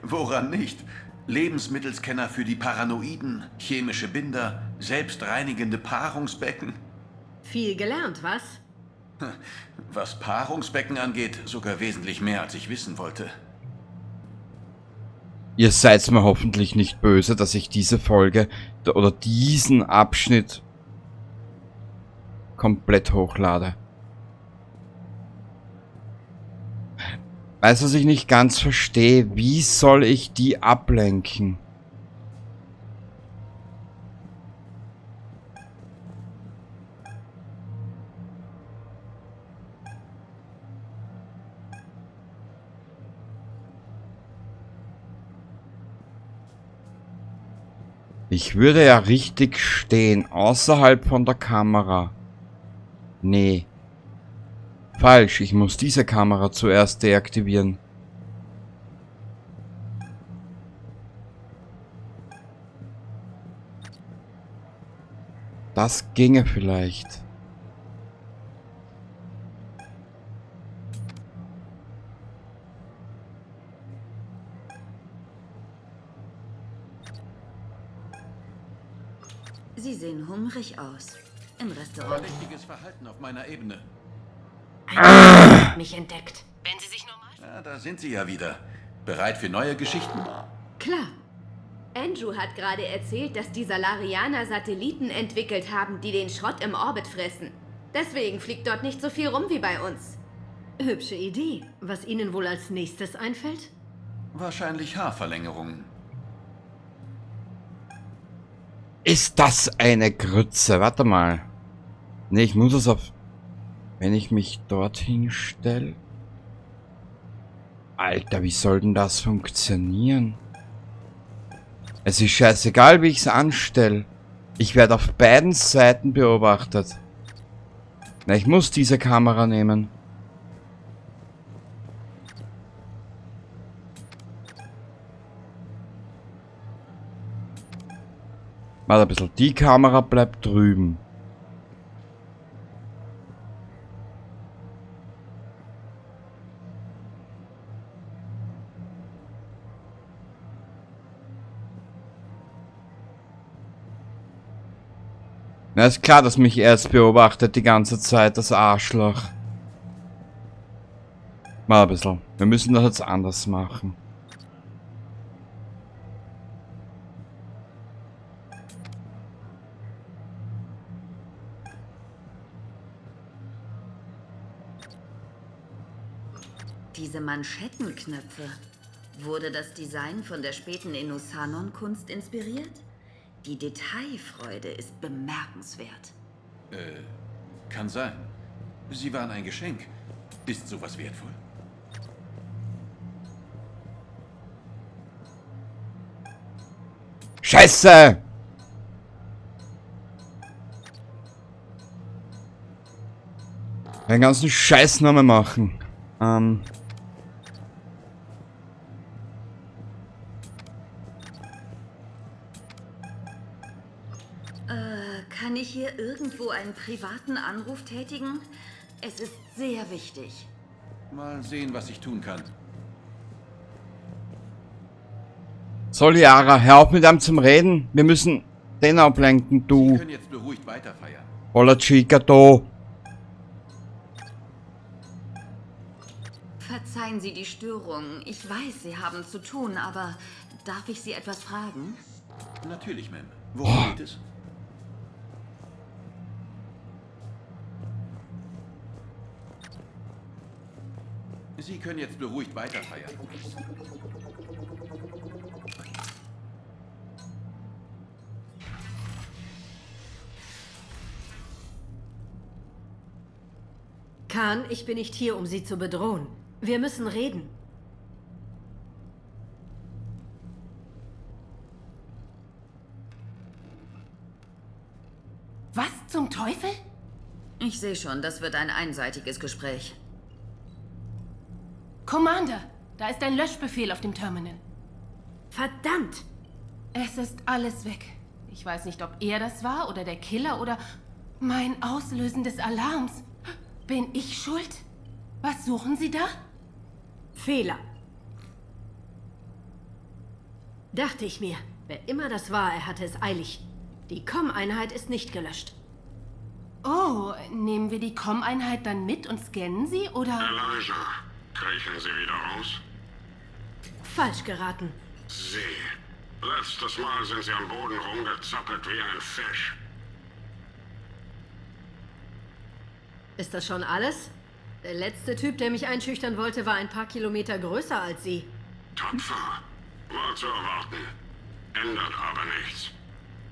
Woran nicht? Lebensmittelscanner für die Paranoiden, chemische Binder, selbstreinigende Paarungsbecken. Viel gelernt, was? Was Paarungsbecken angeht, sogar wesentlich mehr, als ich wissen wollte. Ihr seid mir hoffentlich nicht böse, dass ich diese Folge oder diesen Abschnitt komplett hochlade. Weißt du, was ich nicht ganz verstehe? Wie soll ich die ablenken? Ich würde ja richtig stehen, außerhalb von der Kamera. Nee. Falsch, ich muss diese Kamera zuerst deaktivieren. Das ginge vielleicht. Sie sehen hungrig aus. Im Restaurant. Verdächtiges Verhalten auf meiner Ebene. Ein Wachmann hat mich entdeckt. Wenn Sie sich normal... Ja, da sind sie ja wieder. Bereit für neue Geschichten? Klar. Andrew hat gerade erzählt, dass die Salarianer Satelliten entwickelt haben, die den Schrott im Orbit fressen. Deswegen fliegt dort nicht so viel rum wie bei uns. Hübsche Idee. Was Ihnen wohl als nächstes einfällt? Wahrscheinlich Haarverlängerungen. Ist das eine Grütze? Warte mal. Nee, ich muss es auf... Wenn ich mich dorthin stelle... Alter, wie soll denn das funktionieren? Es ist scheißegal, wie ich es anstelle. Ich werde auf beiden Seiten beobachtet. Na, ich muss diese Kamera nehmen. Warte ein bisschen. Die Kamera bleibt drüben. Na, ist klar, dass mich er jetzt beobachtet die ganze Zeit, das Arschloch. Mal ein bisschen. Wir müssen das jetzt anders machen. Diese Manschettenknöpfe. Wurde das Design von der späten Inosanon-Kunst inspiriert? Die Detailfreude ist bemerkenswert. Kann sein. Sie waren ein Geschenk. Ist sowas wertvoll? Scheiße! Den ganzen Scheißnamen machen. Kann ich hier irgendwo einen privaten Anruf tätigen? Es ist sehr wichtig. Mal sehen, was ich tun kann. So, Liara, hör auf mit einem zum Reden. Wir müssen den ablenken, Sie du. können jetzt beruhigt weiterfeiern. Hola chica, do. Verzeihen Sie die Störung. Ich weiß, Sie haben zu tun, aber darf ich Sie etwas fragen? Natürlich, Ma'am. Worum geht es? Sie können jetzt beruhigt weiterfeiern. Khan, ich bin nicht hier, um Sie zu bedrohen. Wir müssen reden. Was zum Teufel? Ich sehe schon, das wird ein einseitiges Gespräch. Commander, da ist ein Löschbefehl auf dem Terminal. Verdammt! Es ist alles weg. Ich weiß nicht, ob er das war oder der Killer oder mein Auslösen des Alarms. Bin ich schuld? Was suchen Sie da? Fehler. Dachte ich mir. Wer immer das war, er hatte es eilig. Die COM-Einheit ist nicht gelöscht. Oh, nehmen wir die COM-Einheit dann mit und scannen sie, oder? Elijah, kriechen Sie wieder raus? Falsch geraten. Sie. Letztes Mal sind Sie am Boden rumgezappelt wie ein Fisch. Ist das schon alles? Der letzte Typ, der mich einschüchtern wollte, war ein paar Kilometer größer als Sie. Tapfer. War zu erwarten. Ändert aber nichts.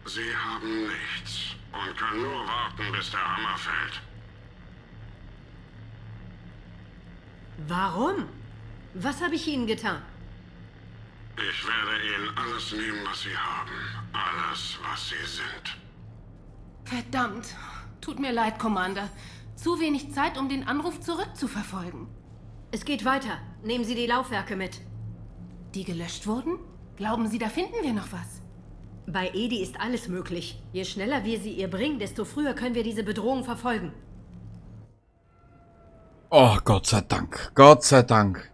Sie haben nichts und können nur warten, bis der Hammer fällt. Warum? Was habe ich Ihnen getan? Ich werde Ihnen alles nehmen, was Sie haben. Alles, was Sie sind. Verdammt. Tut mir leid, Commander. Zu wenig Zeit, um den Anruf zurückzuverfolgen. Es geht weiter. Nehmen Sie die Laufwerke mit. Die gelöscht wurden? Glauben Sie, da finden wir noch was? Bei Edi ist alles möglich. Je schneller wir sie ihr bringen, desto früher können wir diese Bedrohung verfolgen. Oh, Gott sei Dank. Gott sei Dank.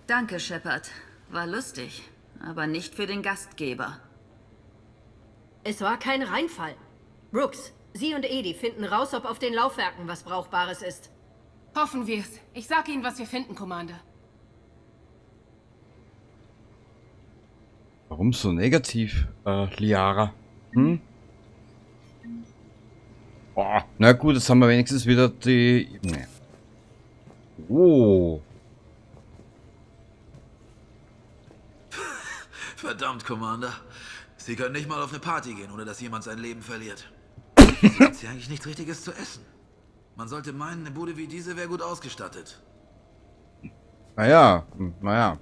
Danke, Shepard. War lustig, aber nicht für den Gastgeber. Es war kein Reinfall. Brooks, Sie und Edi finden raus, ob auf den Laufwerken was Brauchbares ist. Hoffen wir's. Ich sag Ihnen, was wir finden, Commander. Warum so negativ, Liara? Hm? Oh, na gut, jetzt haben wir wenigstens wieder die... Nee. Oh. Verdammt, Commander. Sie können nicht mal auf eine Party gehen, ohne dass jemand sein Leben verliert. Wieso gibt's hier eigentlich nichts Richtiges zu essen? Man sollte meinen, eine Bude wie diese wäre gut ausgestattet. Naja, naja.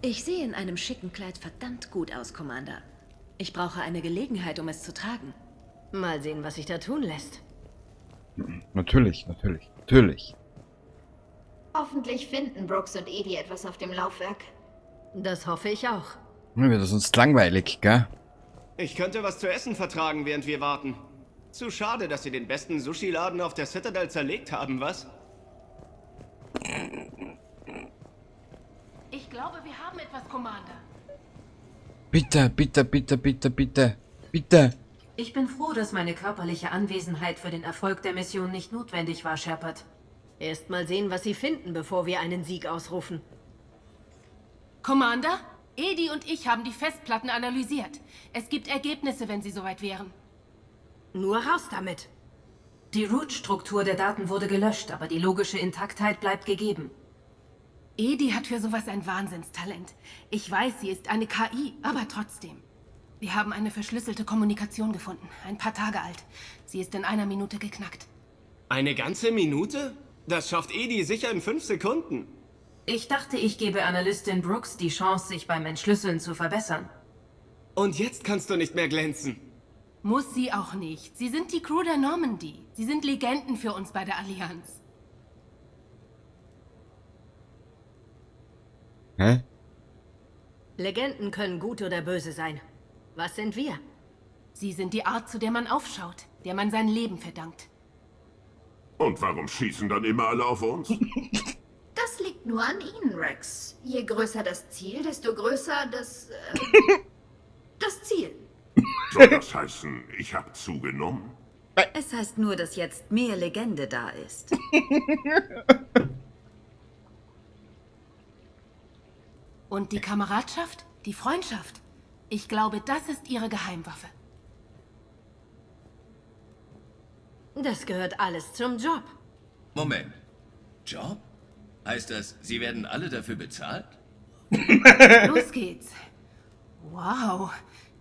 Ich sehe in einem schicken Kleid verdammt gut aus, Commander. Ich brauche eine Gelegenheit, um es zu tragen. Mal sehen, was sich da tun lässt. Natürlich, natürlich, natürlich. Hoffentlich finden Brooks und Edi etwas auf dem Laufwerk. Das hoffe ich auch. Dann wird das uns langweilig, gell? Ich könnte was zu essen vertragen, während wir warten. Zu schade, dass Sie den besten Sushi-Laden auf der Citadel zerlegt haben, was? Ich glaube, wir haben etwas, Commander. Bitte, bitte, bitte, bitte, bitte. Bitte. Ich bin froh, dass meine körperliche Anwesenheit für den Erfolg der Mission nicht notwendig war, Shepard. Erst mal sehen, was Sie finden, bevor wir einen Sieg ausrufen. Commander, Edi und ich haben die Festplatten analysiert. Es gibt Ergebnisse, wenn sie soweit wären. Nur raus damit. Die Root-Struktur der Daten wurde gelöscht, aber die logische Intaktheit bleibt gegeben. Edi hat für sowas ein Wahnsinnstalent. Ich weiß, sie ist eine KI, aber trotzdem. Wir haben eine verschlüsselte Kommunikation gefunden, ein paar Tage alt. Sie ist in 1 Minute geknackt. Eine ganze Minute? Das schafft Edi sicher in 5 Sekunden. Ich dachte, ich gebe Analystin Brooks die Chance, sich beim Entschlüsseln zu verbessern. Und jetzt kannst du nicht mehr glänzen. Muss sie auch nicht. Sie sind die Crew der Normandy. Sie sind Legenden für uns bei der Allianz. Hä? Legenden können gut oder böse sein. Was sind wir? Sie sind die Art, zu der man aufschaut, der man sein Leben verdankt. Und warum schießen dann immer alle auf uns? Das liegt nur an Ihnen, Rex. Je größer das Ziel, desto größer das Ziel. Soll das heißen, ich habe zugenommen? Es heißt nur, dass jetzt mehr Legende da ist. Und die Kameradschaft? Die Freundschaft? Ich glaube, das ist ihre Geheimwaffe. Das gehört alles zum Job. Moment. Job? Heißt das, Sie werden alle dafür bezahlt? Los geht's. Wow.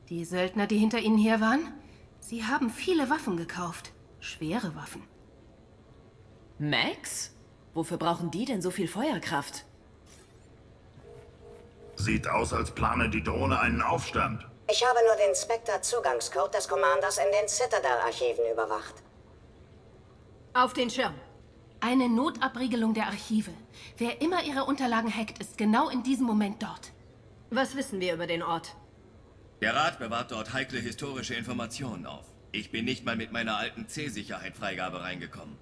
Die Söldner, die hinter Ihnen her waren, sie haben viele Waffen gekauft. Schwere Waffen. Max? Wofür brauchen die denn so viel Feuerkraft? Sieht aus, als plane die Drohne einen Aufstand. Ich habe nur den Spectre-Zugangscode des Commanders in den Citadel-Archiven überwacht. Auf den Schirm. Eine Notabriegelung der Archive. Wer immer ihre Unterlagen hackt, ist genau in diesem Moment dort. Was wissen wir über den Ort? Der Rat bewahrt dort heikle historische Informationen auf. Ich bin nicht mal mit meiner alten C-Sicherheit-Freigabe reingekommen.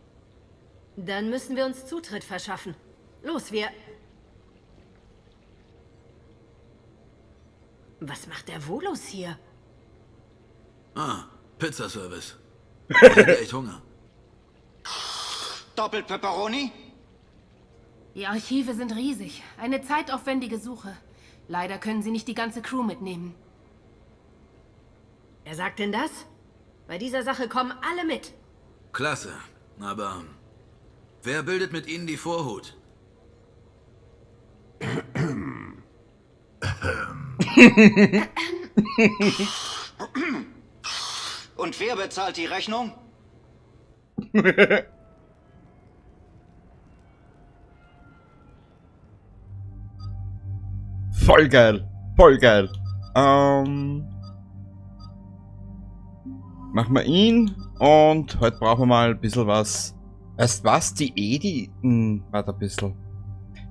Dann müssen wir uns Zutritt verschaffen. Los, wir... Was macht der Volus hier? Ah, Pizzaservice. Ich hätte echt Hunger. Doppelt Pepperoni? Die Archive sind riesig. Eine zeitaufwendige Suche. Leider können Sie nicht die ganze Crew mitnehmen. Wer sagt denn das? Bei dieser Sache kommen alle mit. Klasse, aber wer bildet mit Ihnen die Vorhut? Und wer bezahlt die Rechnung? Voll geil. Voll geil. Machen wir ihn. Und heute brauchen wir mal ein bisschen was. Erst was? Die Edi? Warte ein bisschen.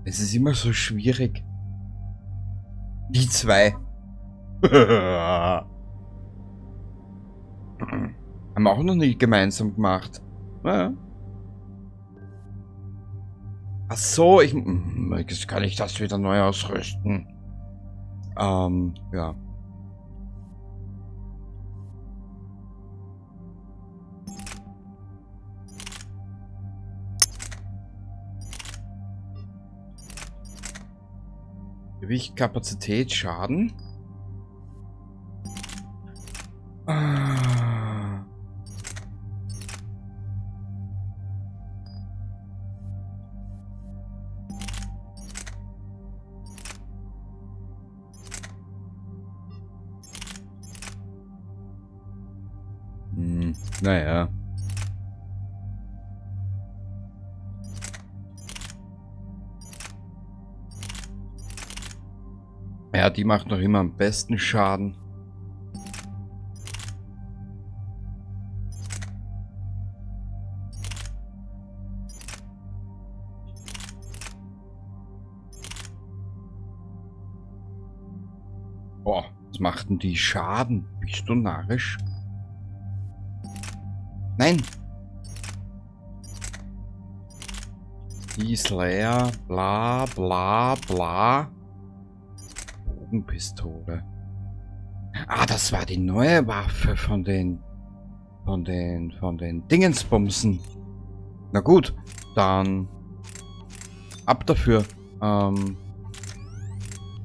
Es ist immer so schwierig. Die zwei. Haben wir auch noch nie gemeinsam gemacht. Naja. Ach so, jetzt kann ich das wieder neu ausrüsten. Ja. Gewicht, Kapazität, Schaden. Naja. Ja, die macht noch immer am besten Schaden. Boah, was macht denn die Schaden? Bist du narrisch? Nein! Die ist leer, bla bla bla. Bogenpistole. Ah, das war die neue Waffe von den Dingensbumsen. Na gut, dann ab dafür.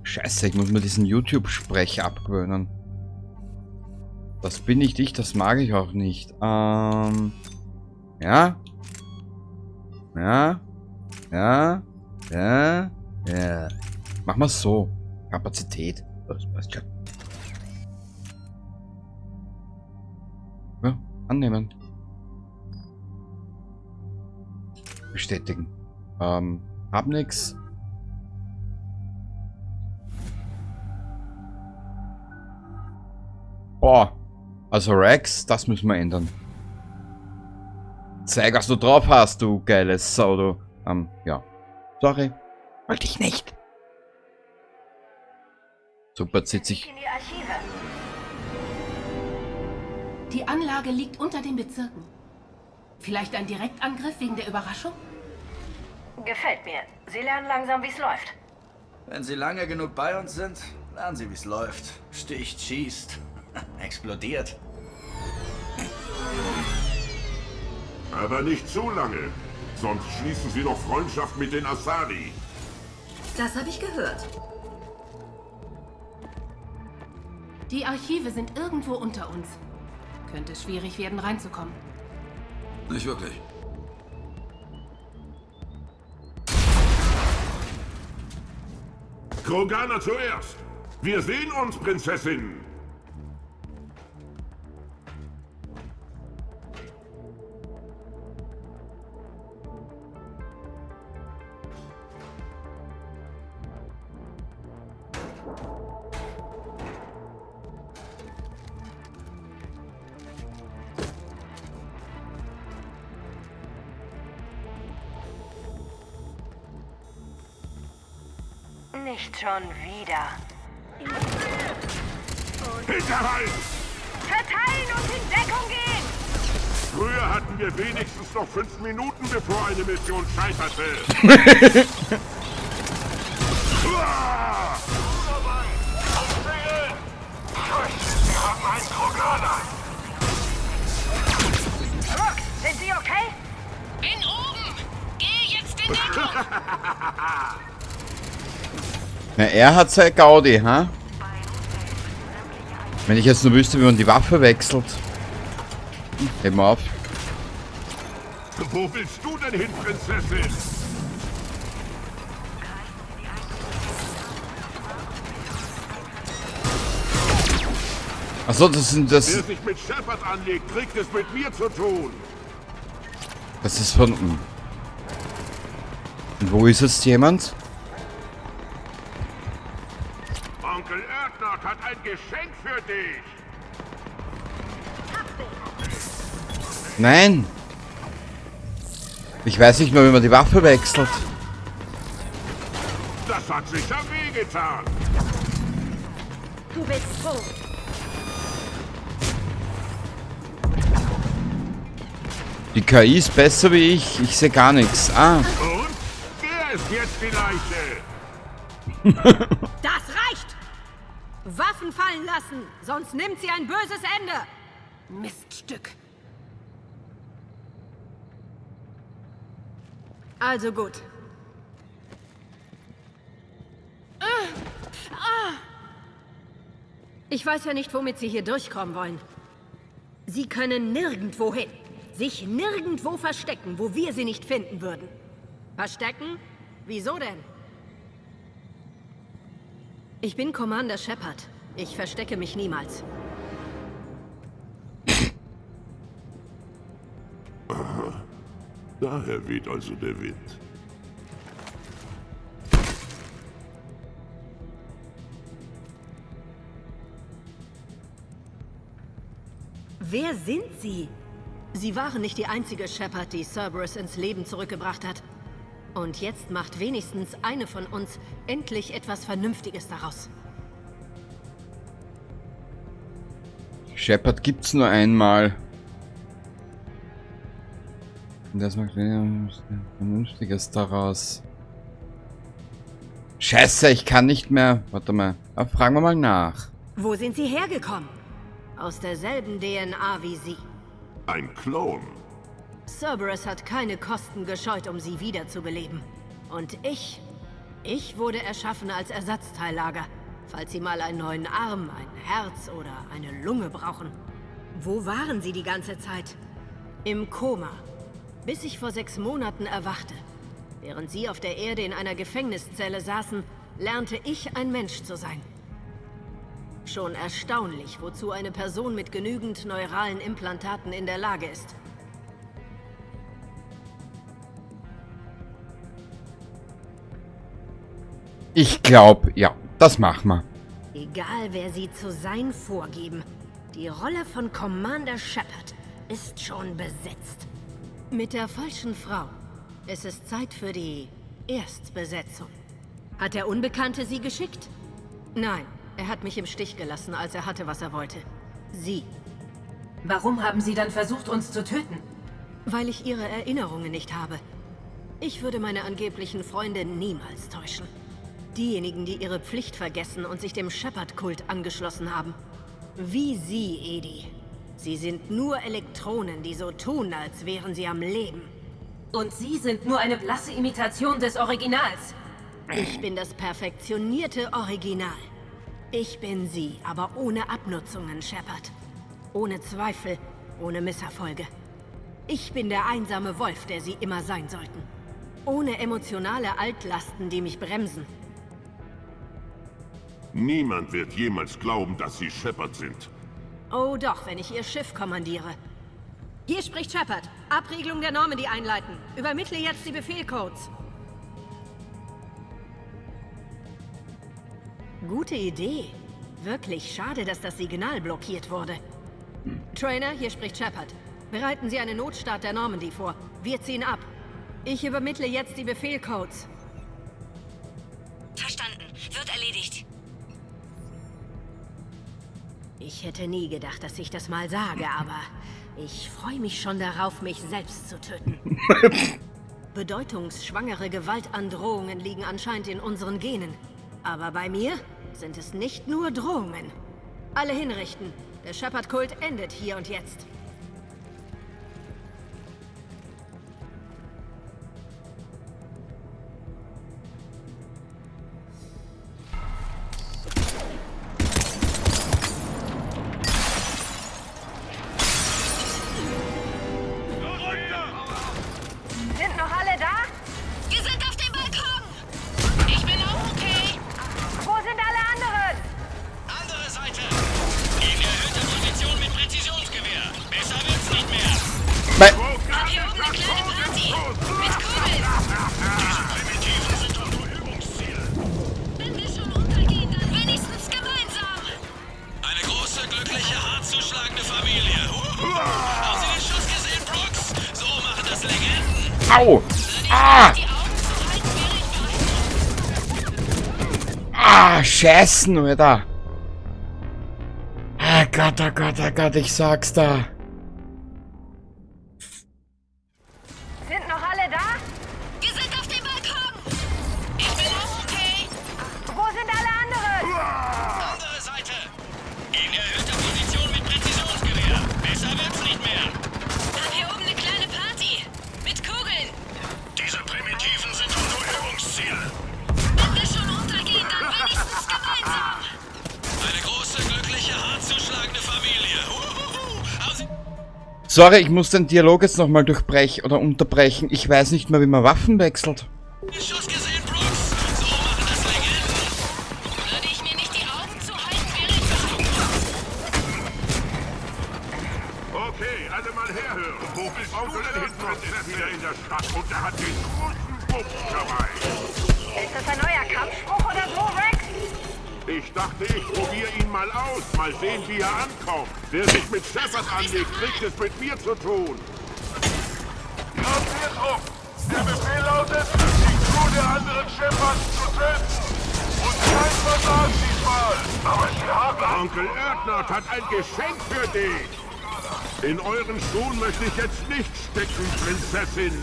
Scheiße, ich muss mir diesen YouTube-Sprech abgewöhnen. Das bin nicht ich, das mag ich auch nicht. Ja. Ja. Ja. Ja. Ja. Machen wir so. Kapazität. Das passt schon. Ja, annehmen. Bestätigen. Hab nix. Boah. Also Rex, das müssen wir ändern. Zeig, was du drauf hast, du geiles Sau, du. Ja. Sorry. Wollte ich nicht. Super, zieht sich. Die Anlage liegt unter den Bezirken. Vielleicht ein Direktangriff wegen der Überraschung? Gefällt mir. Sie lernen langsam, wie es läuft. Wenn Sie lange genug bei uns sind, lernen Sie, wie es läuft. Sticht, schießt, explodiert. Aber nicht zu lange. Sonst schließen Sie noch Freundschaft mit den Asari. Das habe ich gehört. Die Archive sind irgendwo unter uns. Könnte schwierig werden, reinzukommen. Nicht wirklich. Kroganer zuerst. Wir sehen uns, Prinzessin. Nicht schon wieder. Hinterhalt! Verteilen und in Deckung gehen! Früher hatten wir wenigstens noch 5 Minuten, bevor eine Mission scheiterte. Uah! Wir haben einen Kroganer. Rook, sind Sie okay? Bin oben! Geh jetzt in Deckung! Na, er hat sein Gaudi, ha? Wenn ich jetzt nur wüsste, wie man die Waffe wechselt. Heben wir auf. Wo willst du denn hin, Prinzessin? Achso, das sind das. Wer sich mit Shepard anlegt, kriegt es mit mir zu tun. Das ist von. Und wo ist jetzt jemand? Onkel Erdnot hat ein Geschenk für dich. Nein! Ich weiß nicht mehr, wie man die Waffe wechselt. Das hat sicher wehgetan. Du bist froh. Die KI ist besser wie ich. Ich sehe gar nichts. Ah. Und? Wer ist jetzt die Leiche? Das reicht! Waffen fallen lassen, sonst nimmt sie ein böses Ende! Miststück. Also gut. Ich weiß ja nicht, womit Sie hier durchkommen wollen. Sie können nirgendwo hin. Sich nirgendwo verstecken, wo wir Sie nicht finden würden. Verstecken? Wieso denn? Ich bin Commander Shepard. Ich verstecke mich niemals. Aha. Daher weht also der Wind. Wer sind Sie? Sie waren nicht die einzige Shepard, die Cerberus ins Leben zurückgebracht hat. Und jetzt macht wenigstens eine von uns endlich etwas Vernünftiges daraus. Shepard gibt's nur einmal. Und das macht Vernünftiges daraus. Scheiße, ich kann nicht mehr. Warte mal. Aber fragen wir mal nach. Wo sind Sie hergekommen? Aus derselben DNA wie Sie. Ein Klon. Cerberus hat keine Kosten gescheut, um Sie wiederzubeleben. Und ich wurde erschaffen als Ersatzteillager, falls Sie mal einen neuen Arm, ein Herz oder eine Lunge brauchen. Wo waren Sie die ganze Zeit? Im Koma. Bis ich vor 6 Monaten erwachte. Während Sie auf der Erde in einer Gefängniszelle saßen, lernte ich ein Mensch zu sein. Schon erstaunlich, wozu eine Person mit genügend neuralen Implantaten in der Lage ist. Ich glaube, ja, das machen wir. Egal, wer Sie zu sein vorgeben, die Rolle von Commander Shepard ist schon besetzt. Mit der falschen Frau. Es ist Zeit für die Erstbesetzung. Hat der Unbekannte Sie geschickt? Nein, er hat mich im Stich gelassen, als er hatte, was er wollte. Sie. Warum haben Sie dann versucht, uns zu töten? Weil ich Ihre Erinnerungen nicht habe. Ich würde meine angeblichen Freunde niemals täuschen. Diejenigen, die ihre Pflicht vergessen und sich dem Shepard-Kult angeschlossen haben. Wie Sie, Edie. Sie sind nur Elektronen, die so tun, als wären sie am Leben. Und Sie sind nur eine blasse Imitation des Originals. Ich bin das perfektionierte Original. Ich bin Sie, aber ohne Abnutzungen, Shepard. Ohne Zweifel, ohne Misserfolge. Ich bin der einsame Wolf, der Sie immer sein sollten. Ohne emotionale Altlasten, die mich bremsen. Niemand wird jemals glauben, dass Sie Shepard sind. Oh doch, wenn ich Ihr Schiff kommandiere. Hier spricht Shepard. Abriegelung der Normen, die einleiten. Übermittle jetzt die Befehlcodes. Gute Idee. Wirklich schade, dass das Signal blockiert wurde. Trainer, hier spricht Shepard. Bereiten Sie einen Notstart der Normandy vor. Wir ziehen ab. Ich übermittle jetzt die Befehlcodes. Verstanden. Wird erledigt. Ich hätte nie gedacht, dass ich das mal sage, aber ich freue mich schon darauf, mich selbst zu töten. Bedeutungsschwangere Gewaltandrohungen liegen anscheinend in unseren Genen. Aber bei mir sind es nicht nur Drohungen. Alle hinrichten. Der Shepard-Kult endet hier und jetzt. Sind noch alle da? Wir sind auf dem Balkon. Ich bin auch okay. Wo sind alle anderen? Andere Seite. Gegen erhöhte Position mit Präzisionsgewehr. Besser wird's nicht mehr. Hab hier oben eine kleine Party. Mit Kugeln. Diese Primitiven sind doch nur Übungsziele. Wenn wir schon untergehen, dann wenigstens gemeinsam. Eine große, glückliche, hart zuschlagende Familie. Haben Sie den Schuss gesehen, Brooks? So machen das Legenden. Au! Ah! Ah, scheißen, Alter! Ah Gott, oh Gott, oh Gott, ich sag's da. Sind noch alle da? Wir sind auf dem Balkon. Ich bin auch okay. Wo sind alle anderen? Andere Seite. In erhöhter Position mit Präzisionsgewehr. Besser wird's nicht mehr. Hab hier oben eine kleine Party. Mit Kugeln. Diese Primitiven sind doch nur Übungsziele. Wenn wir schon untergehen, dann wenigstens gemeinsam. Eine große, glückliche, hart zuschlagende Familie. Haben Sie... Sorry, ich muss den Dialog jetzt nochmal durchbrechen oder unterbrechen. Ich weiß nicht mehr, wie man Waffen wechselt. den Schuss gesehen, Brooks? So machen das Legenden. Würde ich mir nicht die Augen zuhalten, wäre ich bereit. Okay, alle mal herhören. Onkel Edmund ist wieder in der Stadt und er hat den großen Bums dabei. Ist das ein neuer Kampfspruch oder so, Rex? Ich dachte, ich probiere ihn mal aus. Mal sehen, wie er ankommt. Wer sich mit Shepard anlegt, kriegt es mit mir zu tun. Habt ihr Druck? Der Befehl lautet, die Crew der anderen Shepard zu töten. Und kein Versagen diesmal. Aber sie haben... Onkel Erdnot hat ein Geschenk für dich. In euren Schuhen möchte ich jetzt nicht stecken, Prinzessin.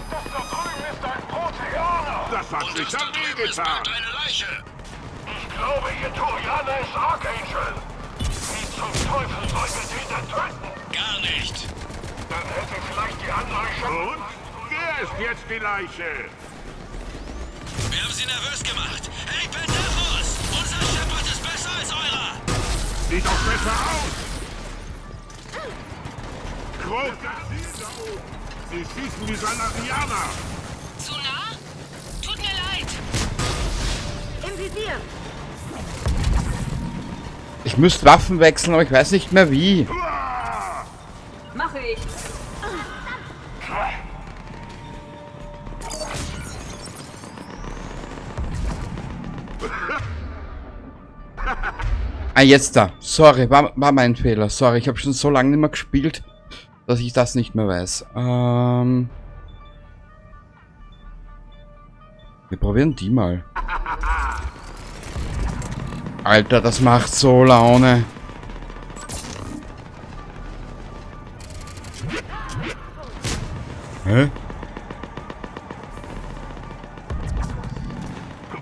Das da drüben ist ein Proteaner. Das hat Und sicher das da drüben ist wehgetan. bald eine Leiche. glaube, ihr Turianer ist Archangel. Wie zum Teufel sollen wir den denn töten? Gar nicht. Dann hätte vielleicht die andere schon... Und? Wer ist jetzt die Leiche? Wir haben sie nervös gemacht. Hey, Pentavos! Unser Shepard ist besser als eurer! Sieht doch besser aus! Krog, sie schießen die Salarianer! Zu nah? Tut mir leid. Im Visier. Ich müsste Waffen wechseln, aber ich weiß nicht mehr wie. Mache ich. Ah, jetzt da. Sorry, war mein Fehler. Sorry, ich habe schon so lange nicht mehr gespielt, dass ich das nicht mehr weiß. Wir probieren die mal. Alter, das macht so Laune. Hä?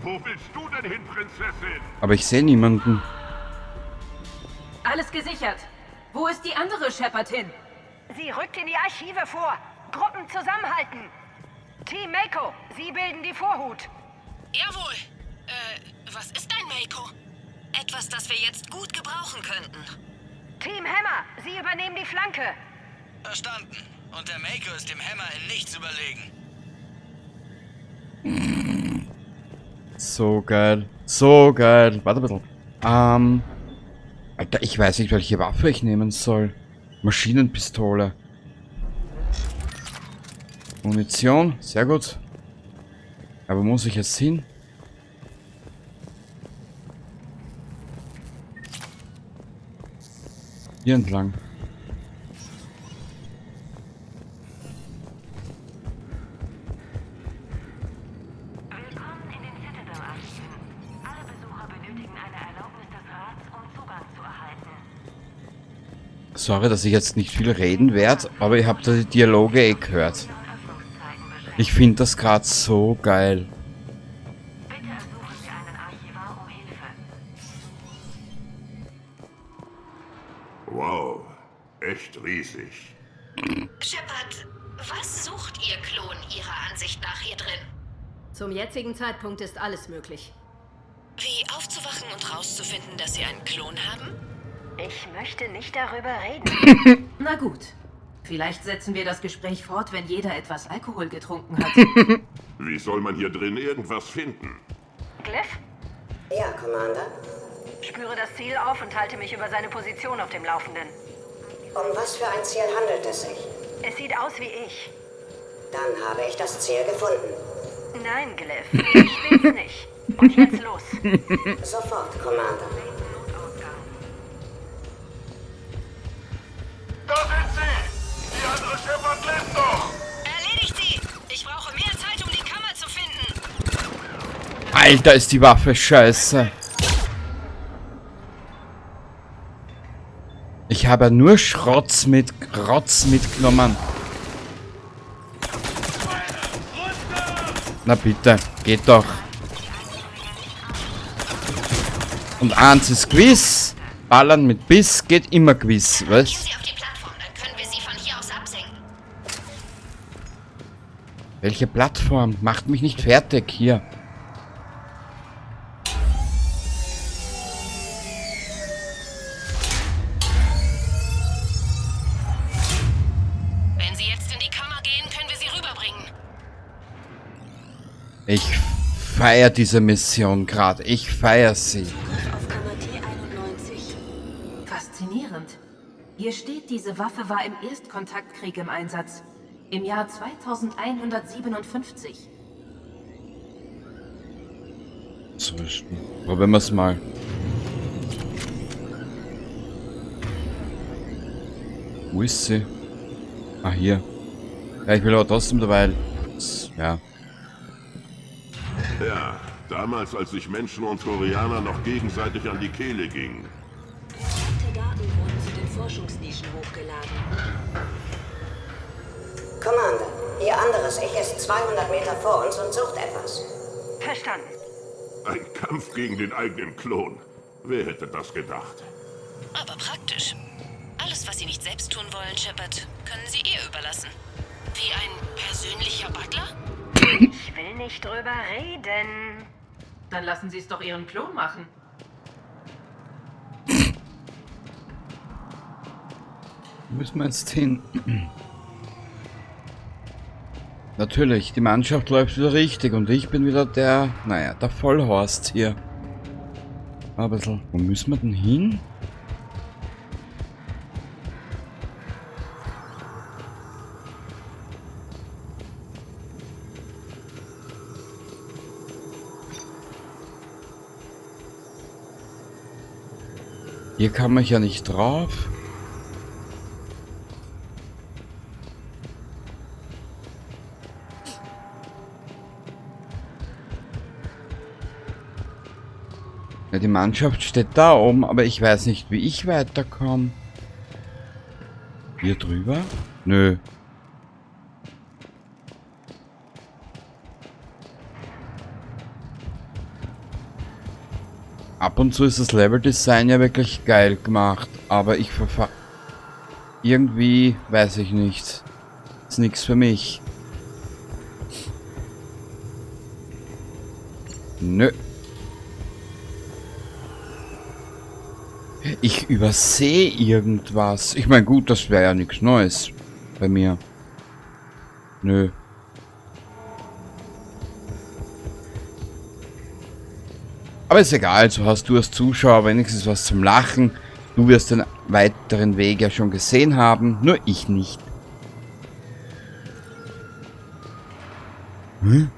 Wo willst du denn hin, Prinzessin? Aber ich sehe niemanden. Alles gesichert. Wo ist die andere Shepard hin? Sie rückt in die Archive vor. Gruppen zusammenhalten. Team Mako, Sie bilden die Vorhut. Jawohl. Was ist ein Mako? Etwas, das wir jetzt gut gebrauchen könnten. Team Hammer, Sie übernehmen die Flanke. Verstanden. Und der Mako ist dem Hammer in nichts überlegen. So geil. So geil. Warte ein bisschen. Alter, ich weiß nicht, welche Waffe ich nehmen soll. Maschinenpistole. Munition. Sehr gut. Aber muss ich jetzt hin? Hier entlang. Sorry, dass ich jetzt nicht viel reden werde, aber ihr habt die Dialoge gehört. Ich finde das gerade so geil. Wow, echt riesig. Shepard, was sucht Ihr Klon Ihrer Ansicht nach hier drin? Zum jetzigen Zeitpunkt ist alles möglich. Wie aufzuwachen und rauszufinden, dass Sie einen Klon haben? Ich möchte nicht darüber reden. Na gut. Vielleicht setzen wir das Gespräch fort, wenn jeder etwas Alkohol getrunken hat. Wie soll man hier drin irgendwas finden? Glyph? Ja, Commander. Spüre das Ziel auf und halte mich über seine Position auf dem Laufenden. Um was für ein Ziel handelt es sich? Es sieht aus wie ich. Dann habe ich das Ziel gefunden. Nein, Glyph. Ich bin's nicht. Und jetzt los. Sofort, Commander. Da sind sie! Die andere Shepard lebt noch! Erledigt sie! Ich brauche mehr Zeit, um die Kammer zu finden. Alter, ist die Waffe scheiße. Ich habe nur Schrotz mitgenommen. Na bitte, geht doch. Und eins ist gewiss. Ballern mit Biss geht immer gewiss, weißt? Welche Plattform? Macht mich nicht fertig hier. Wenn Sie jetzt in die Kammer gehen, können wir Sie rüberbringen. Ich feiere diese Mission gerade. Ich feiere sie. Faszinierend. Hier steht, diese Waffe war im Erstkontaktkrieg im Einsatz. Im Jahr 2157. So, probieren wir es mal. Wo ist sie? Ah, hier. Ja, ich will aber trotzdem dabei. Ja. Ja, damals, als sich Menschen und Turianer noch gegenseitig an die Kehle gingen. Relevante Daten wurden zu den Forschungsnischen hochgeladen. Commander, Ihr anderes Ich ist 200 Meter vor uns und sucht etwas. Verstanden. Ein Kampf gegen den eigenen Klon. Wer hätte das gedacht? Aber praktisch. Alles, was Sie nicht selbst tun wollen, Shepard, können Sie ihr überlassen. Wie ein persönlicher Butler? Ich will nicht drüber reden. Dann lassen Sie es doch Ihren Klon machen. Wo müssen wir jetzt hin? Natürlich, die Mannschaft läuft wieder richtig und ich bin wieder der Vollhorst hier. Aber ein bisschen, wo müssen wir denn hin? Hier kann man ja nicht drauf. Ja, die Mannschaft steht da oben, aber ich weiß nicht, wie ich weiterkomme. Hier drüber? Nö. Ab und zu ist das Leveldesign ja wirklich geil gemacht, aber ich irgendwie weiß ich nicht. Ist nichts für mich. Nö. Ich übersehe irgendwas. Ich meine, gut, das wäre ja nichts Neues bei mir. Nö. Aber ist egal, so hast du als Zuschauer wenigstens was zum Lachen. Du wirst den weiteren Weg ja schon gesehen haben, nur ich nicht. Hm?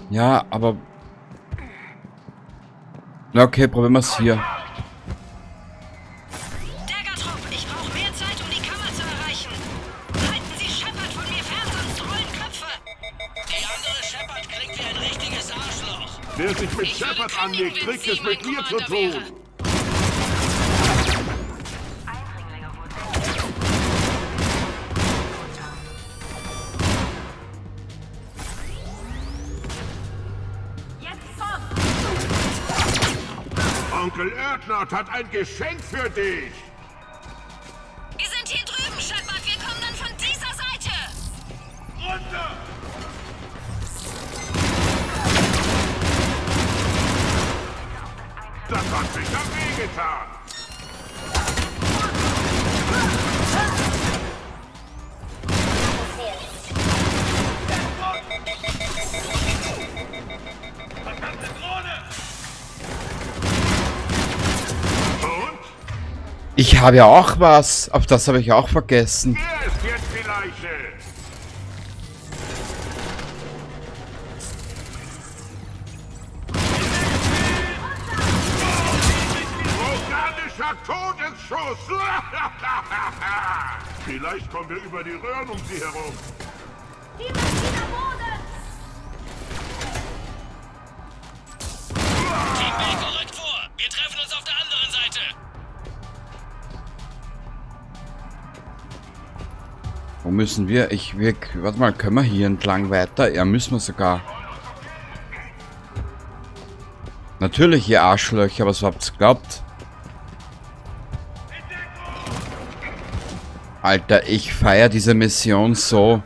Ja, aber... Na okay, probieren wir es hier. Daggertrupp, ich brauche mehr Zeit, um die Kammer zu erreichen. Halten Sie Shepard von mir fern, sonst rollen Köpfe. Die andere Shepard klingt wie ein richtiges Arschloch. Wer sich mit Shepard anlegt, kriegt es mit mir zu tun. Onkel Erdnot hat ein Geschenk für dich. Wir sind hier drüben, Shepard. Wir kommen dann von dieser Seite. Runter! Das hat sicher wehgetan. Ich habe ja auch was. Auf das habe ich auch vergessen. Wer ist jetzt die Leiche? Organischer Todesschuss! Vielleicht kommen wir über die Röhren um sie herum. Die Maschine Boden! Team Baker rückt vor. Wir treffen uns auf der anderen Seite. Wo müssen wir? Warte mal, können wir hier entlang weiter? Ja, müssen wir sogar. Natürlich, ihr Arschlöcher, was habt ihr geglaubt? Alter, ich feiere diese Mission so.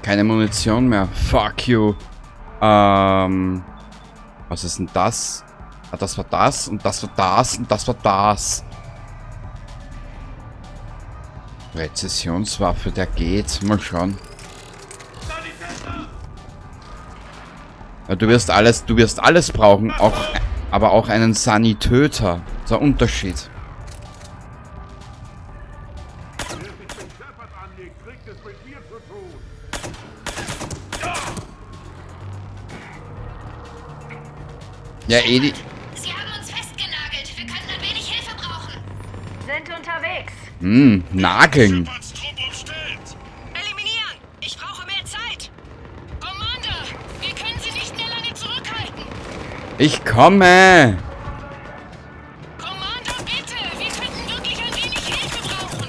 Keine Munition mehr. Fuck you. Was ist denn das? Ah, das war das und das war das und das war das. Präzisionswaffe, der geht. Mal schauen. Ja, du wirst alles brauchen, aber auch einen Sanitöter. Das ist ein Unterschied. Ja, Edi. Sie haben uns festgenagelt. Wir könnten ein wenig Hilfe brauchen. Sind unterwegs. Nageln. Eliminieren! Ich brauche mehr Zeit! Commander! Wir können sie nicht mehr lange zurückhalten! Ich komme. Commander, bitte! Wir könnten wirklich ein wenig Hilfe brauchen!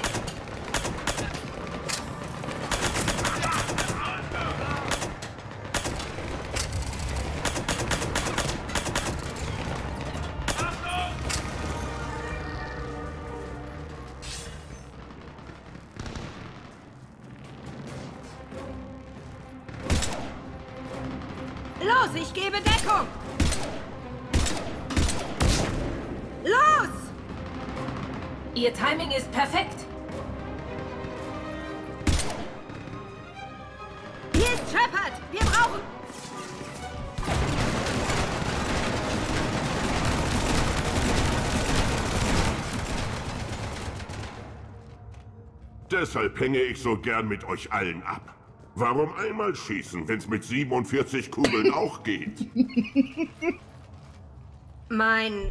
Los, ich gebe Deckung! Los! Ihr Timing ist perfekt. Hier ist Shepard! Wir brauchen... Deshalb hänge ich so gern mit euch allen ab. Warum einmal schießen, wenn's mit 47 Kugeln auch geht? Mein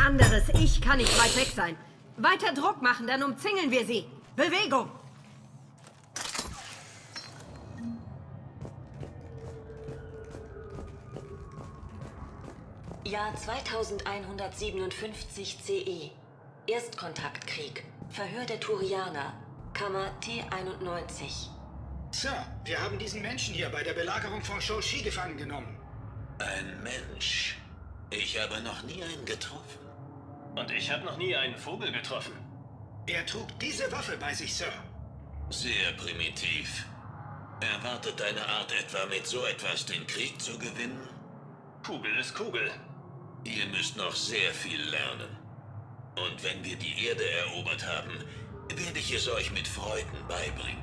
anderes Ich kann nicht weit weg sein. Weiter Druck machen, dann umzingeln wir sie. Bewegung! Jahr 2157 CE. Erstkontaktkrieg. Verhör der Turianer. Kammer T91. Sir, wir haben diesen Menschen hier bei der Belagerung von Shou-Chi gefangen genommen. Ein Mensch. Ich habe noch nie einen getroffen. Und ich habe noch nie einen Vogel getroffen. Er trug diese Waffe bei sich, Sir. Sehr primitiv. Erwartet deine Art etwa mit so etwas den Krieg zu gewinnen? Kugel ist Kugel. Ihr müsst noch sehr viel lernen. Und wenn wir die Erde erobert haben, werde ich es euch mit Freuden beibringen.